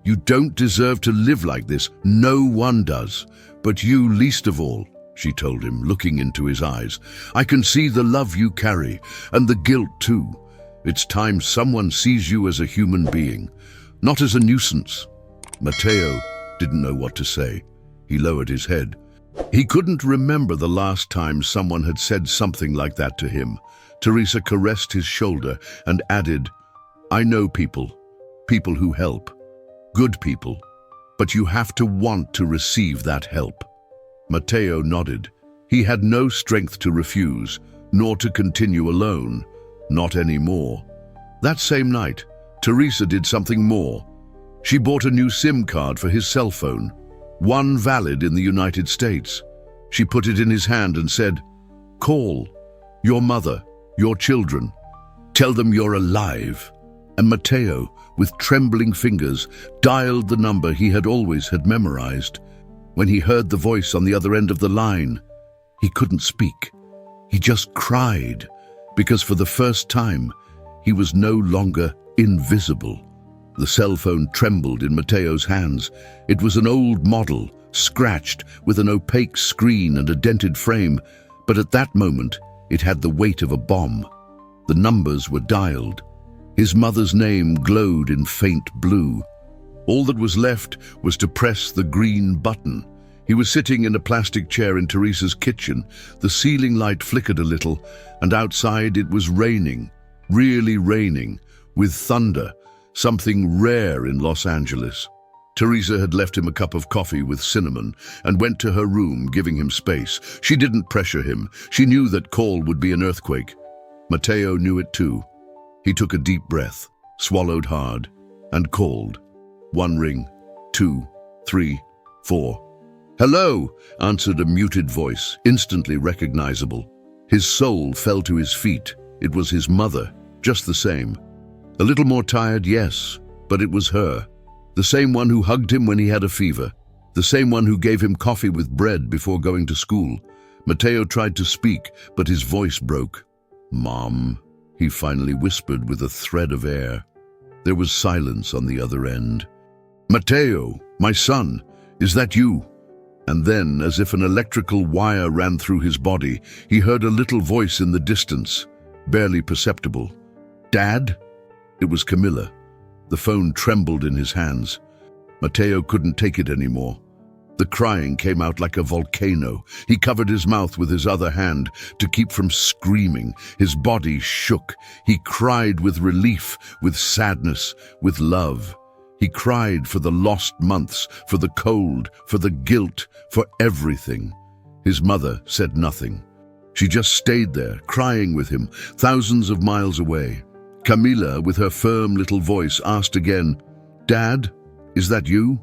"You don't deserve to live like this. No one does. But you least of all," she told him, looking into his eyes. "I can see the love you carry, and the guilt too. It's time someone sees you as a human being, not as a nuisance." Matteo didn't know what to say. He lowered his head. He couldn't remember the last time someone had said something like that to him. Teresa caressed his shoulder and added, "I know people who help, good people, but you have to want to receive that help." Matteo nodded. He had no strength to refuse, nor to continue alone, not anymore. That same night, Teresa did something more. She bought a new SIM card for his cell phone, one valid in the United States. She put it in his hand and said, "Call your mother, your children. Tell them you're alive." And Matteo, with trembling fingers, dialed the number he had always memorized. When he heard the voice on the other end of the line, he couldn't speak. He just cried, because for the first time, he was no longer invisible. The cell phone trembled in Matteo's hands. It was an old model, scratched, with an opaque screen and a dented frame, but at that moment, it had the weight of a bomb. The numbers were dialed. His mother's name glowed in faint blue. All that was left was to press the green button. He was sitting in a plastic chair in Teresa's kitchen. The ceiling light flickered a little, and outside it was raining, really raining, with thunder, something rare in Los Angeles. Teresa had left him a cup of coffee with cinnamon and went to her room, giving him space. She didn't pressure him. She knew that call would be an earthquake. Matteo knew it too. He took a deep breath, swallowed hard, and called. 1 ring, 2, 3, 4. "Hello," answered a muted voice, instantly recognizable. His soul fell to his feet. It was his mother, just the same. A little more tired, yes, but it was her. The same one who hugged him when he had a fever. The same one who gave him coffee with bread before going to school. Matteo tried to speak, but his voice broke. "Mom," he finally whispered with a thread of air. There was silence on the other end. "Matteo, my son, is that you?" And then, as if an electrical wire ran through his body, he heard a little voice in the distance, barely perceptible. "Dad?" It was Camilla. The phone trembled in his hands. Matteo couldn't take it anymore. The crying came out like a volcano. He covered his mouth with his other hand to keep from screaming. His body shook. He cried with relief, with sadness, with love. He cried for the lost months, for the cold, for the guilt, for everything. His mother said nothing. She just stayed there, crying with him, thousands of miles away. Camila, with her firm little voice, asked again, "Dad, is that you?"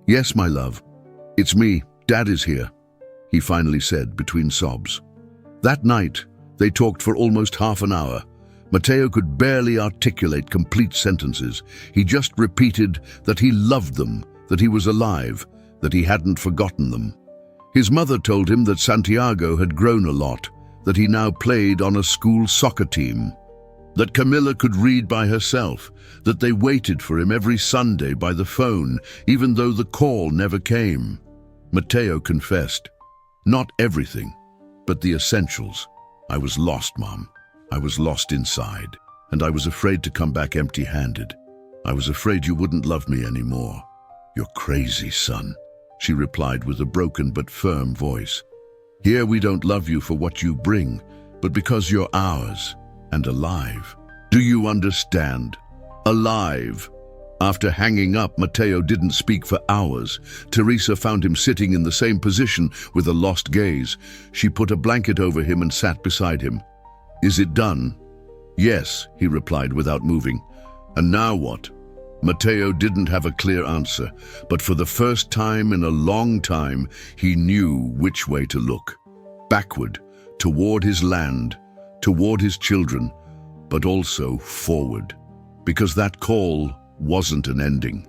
"Yes, my love. It's me. Dad is here," he finally said between sobs. That night, they talked for almost half an hour. Matteo could barely articulate complete sentences. He just repeated that he loved them, that he was alive, that he hadn't forgotten them. His mother told him that Santiago had grown a lot, that he now played on a school soccer team, that Camilla could read by herself, that they waited for him every Sunday by the phone, even though the call never came. Matteo confessed, "Not everything, but the essentials. I was lost, Mom. I was lost inside, and I was afraid to come back empty-handed. I was afraid you wouldn't love me anymore." "You're crazy, son," she replied with a broken but firm voice. "Here we don't love you for what you bring, but because you're ours. And alive. Do you understand? Alive." After hanging up, Matteo didn't speak for hours. Teresa found him sitting in the same position with a lost gaze. She put a blanket over him and sat beside him. "Is it done?" "Yes," he replied without moving. "And now what?" Matteo didn't have a clear answer, but for the first time in a long time, he knew which way to look. Backward, toward his land, toward his children, but also forward. Because that call wasn't an ending.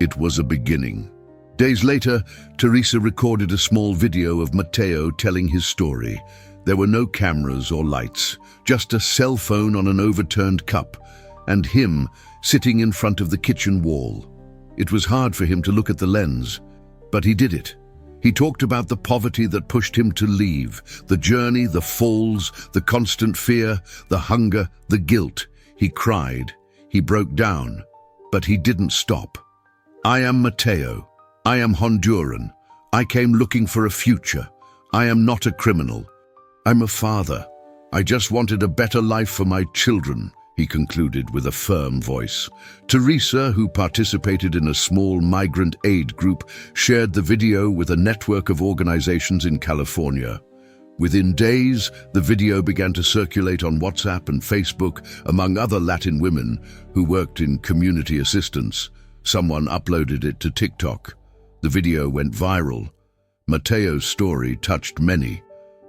It was a beginning. Days later, Teresa recorded a small video of Matteo telling his story. There were no cameras or lights, just a cell phone on an overturned cup, and him sitting in front of the kitchen wall. It was hard for him to look at the lens, but he did it. He talked about the poverty that pushed him to leave, the journey, the falls, the constant fear, the hunger, the guilt. He cried. He broke down, but he didn't stop. I am Mateo. I am Honduran. I came looking for a future. I am not a criminal. I'm a father. I just wanted a better life for my children, he concluded with a firm voice. Teresa, who participated in a small migrant aid group, shared the video with a network of organizations in California. Within days, the video began to circulate on WhatsApp and Facebook, among other Latin women who worked in community assistance. Someone uploaded it to TikTok. The video went viral. Mateo's story touched many,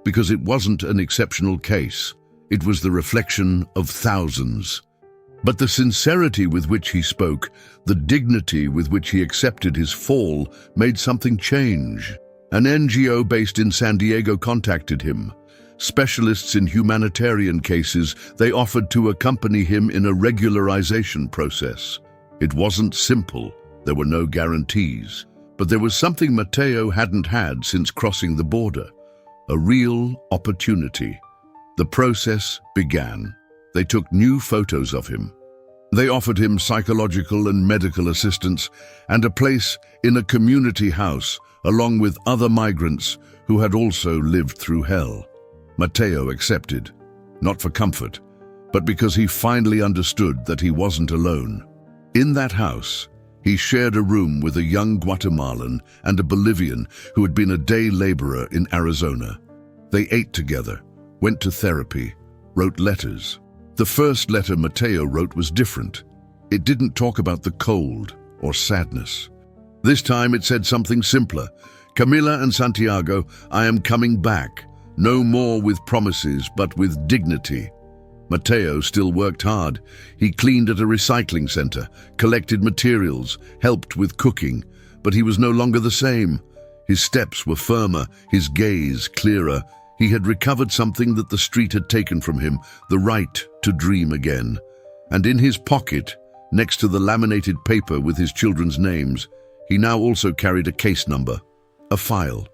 because it wasn't an exceptional case. It was the reflection of thousands. But the sincerity with which he spoke, the dignity with which he accepted his fall, made something change. An NGO based in San Diego contacted him. Specialists in humanitarian cases, they offered to accompany him in a regularization process. It wasn't simple. There were no guarantees. But there was something Mateo hadn't had since crossing the border. A real opportunity. The process began. They took new photos of him. They offered him psychological and medical assistance and a place in a community house along with other migrants who had also lived through hell. Mateo accepted, not for comfort, but because he finally understood that he wasn't alone. In that house, he shared a room with a young Guatemalan and a Bolivian who had been a day laborer in Arizona. They ate together, went to therapy, wrote letters. The first letter Mateo wrote was different. It didn't talk about the cold or sadness. This time it said something simpler. Camila and Santiago, I am coming back. No more with promises, but with dignity. Mateo still worked hard. He cleaned at a recycling center, collected materials, helped with cooking, but he was no longer the same. His steps were firmer, his gaze clearer. He had recovered something that the street had taken from him, the right to dream again. And in his pocket, next to the laminated paper with his children's names, he now also carried a case number, a file,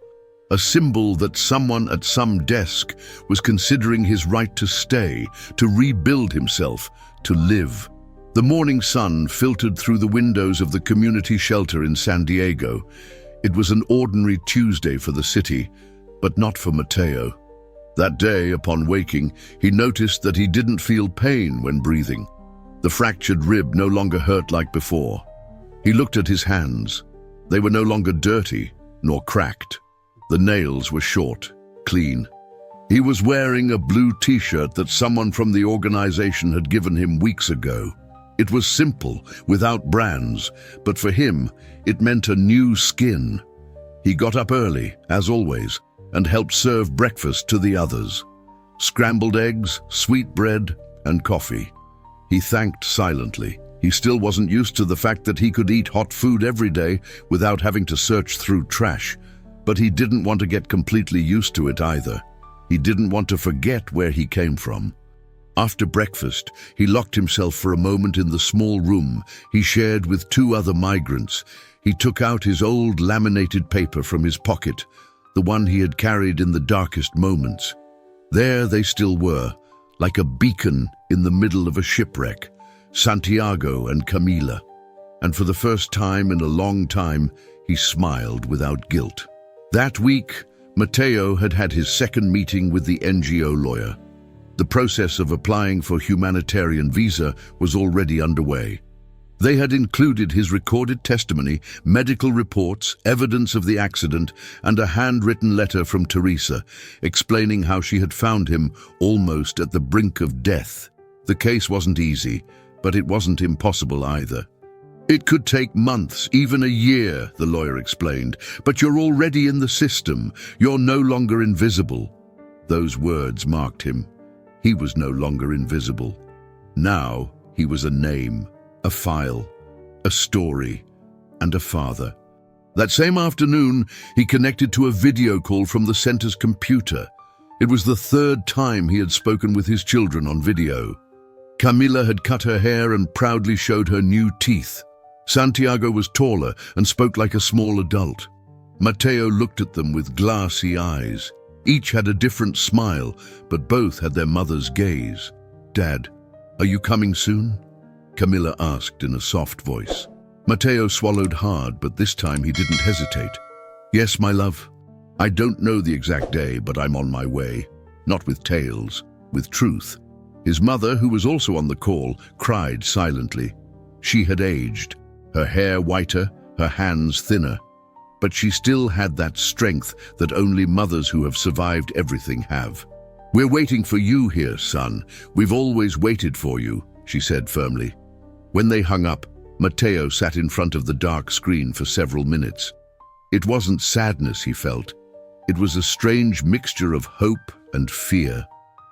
a symbol that someone at some desk was considering his right to stay, to rebuild himself, to live. The morning sun filtered through the windows of the community shelter in San Diego. It was an ordinary Tuesday for the city, but not for Mateo. That day, upon waking, he noticed that he didn't feel pain when breathing. The fractured rib no longer hurt like before. He looked at his hands. They were no longer dirty, nor cracked. The nails were short, clean. He was wearing a blue t-shirt that someone from the organization had given him weeks ago. It was simple, without brands, but for him, it meant a new skin. He got up early, as always, and helped serve breakfast to the others. Scrambled eggs, sweet bread, and coffee. He thanked silently. He still wasn't used to the fact that he could eat hot food every day without having to search through trash, but he didn't want to get completely used to it either. He didn't want to forget where he came from. After breakfast, he locked himself for a moment in the small room he shared with two other migrants. He took out his old laminated paper from his pocket, the one he had carried in the darkest moments. There they still were, like a beacon in the middle of a shipwreck, Santiago and Camila. And for the first time in a long time, he smiled without guilt. That week, Mateo had had his second meeting with the NGO lawyer. The process of applying for humanitarian visa was already underway. They had included his recorded testimony, medical reports, evidence of the accident, and a handwritten letter from Teresa, explaining how she had found him almost at the brink of death. The case wasn't easy, but it wasn't impossible either. It could take months, even a year, the lawyer explained, but you're already in the system. You're no longer invisible. Those words marked him. He was no longer invisible. Now he was a name, a file, a story, and a father. That same afternoon, he connected to a video call from the center's computer. It was the third time he had spoken with his children on video. Camila had cut her hair and proudly showed her new teeth. Santiago was taller and spoke like a small adult. Mateo looked at them with glassy eyes. Each had a different smile, but both had their mother's gaze. "Dad, are you coming soon?" Camila asked in a soft voice. Mateo swallowed hard, but this time he didn't hesitate. "Yes, my love. I don't know the exact day, but I'm on my way. Not with tales, with truth." His mother, who was also on the call, cried silently. She had aged, her hair whiter, her hands thinner. But she still had that strength that only mothers who have survived everything have. "We're waiting for you here, son. We've always waited for you," she said firmly. When they hung up, Mateo sat in front of the dark screen for several minutes. It wasn't sadness he felt. It was a strange mixture of hope and fear.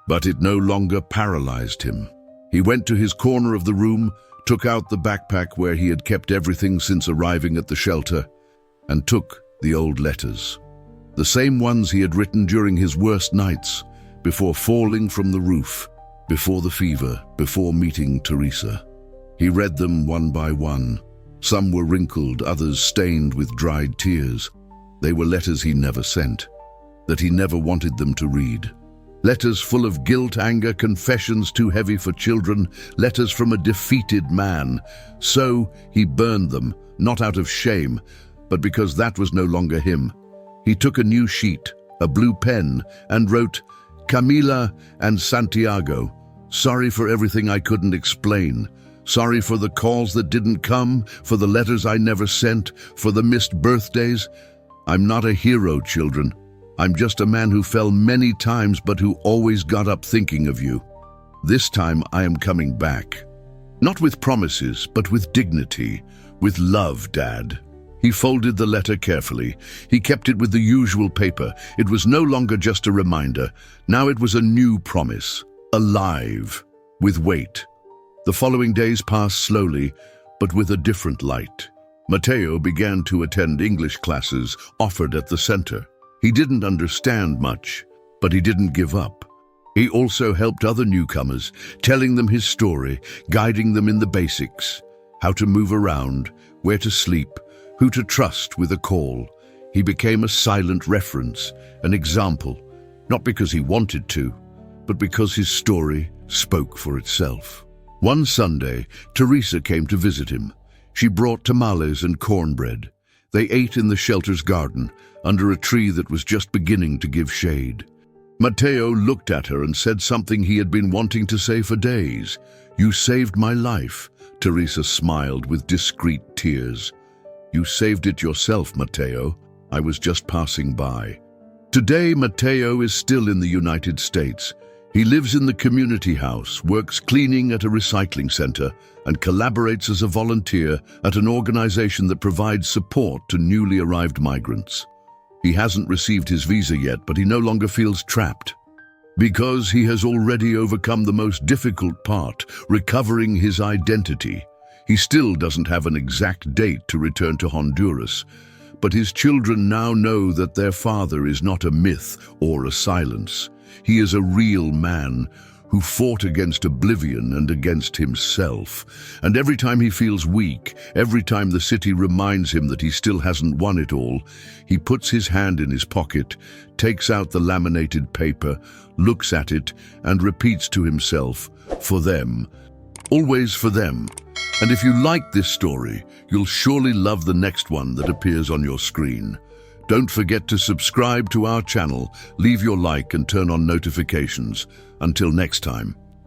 But it no longer paralyzed him. He went to his corner of the room, took out the backpack where he had kept everything since arriving at the shelter, and took the old letters. The same ones he had written during his worst nights, before falling from the roof, before the fever, before meeting Teresa. He read them one by one. Some were wrinkled, others stained with dried tears. They were letters he never sent, that he never wanted them to read. Letters full of guilt, anger, confessions too heavy for children, letters from a defeated man. So he burned them, not out of shame, but because that was no longer him. He took a new sheet, a blue pen, and wrote, "Camila and Santiago, sorry for everything I couldn't explain. Sorry for the calls that didn't come, for the letters I never sent, for the missed birthdays. I'm not a hero, children. I'm just a man who fell many times but who always got up thinking of you. This time I am coming back. Not with promises, but with dignity, with love, Dad." He folded the letter carefully. He kept it with the usual paper. It was no longer just a reminder. Now it was a new promise, alive, with weight. The following days passed slowly, but with a different light. Mateo began to attend English classes offered at the center. He didn't understand much, but he didn't give up. He also helped other newcomers, telling them his story, guiding them in the basics, how to move around, where to sleep, who to trust with a call. He became a silent reference, an example, not because he wanted to, but because his story spoke for itself. One Sunday, Teresa came to visit him. She brought tamales and cornbread. They ate in the shelter's garden, under a tree that was just beginning to give shade. Mateo looked at her and said something he had been wanting to say for days. "You saved my life," Teresa smiled with discreet tears. "You saved it yourself, Mateo. I was just passing by." Today, Mateo is still in the United States. He lives in the community house, works cleaning at a recycling center, and collaborates as a volunteer at an organization that provides support to newly arrived migrants. He hasn't received his visa yet, but he no longer feels trapped. Because he has already overcome the most difficult part, recovering his identity. He still doesn't have an exact date to return to Honduras, but his children now know that their father is not a myth or a silence. He is a real man who fought against oblivion and against himself. And every time he feels weak, every time the city reminds him that he still hasn't won it all, he puts his hand in his pocket, takes out the laminated paper, looks at it, and repeats to himself, "For them, always for them." And if you like this story, you'll surely love the next one that appears on your screen. Don't forget to subscribe to our channel, leave your like and turn on notifications. Until next time.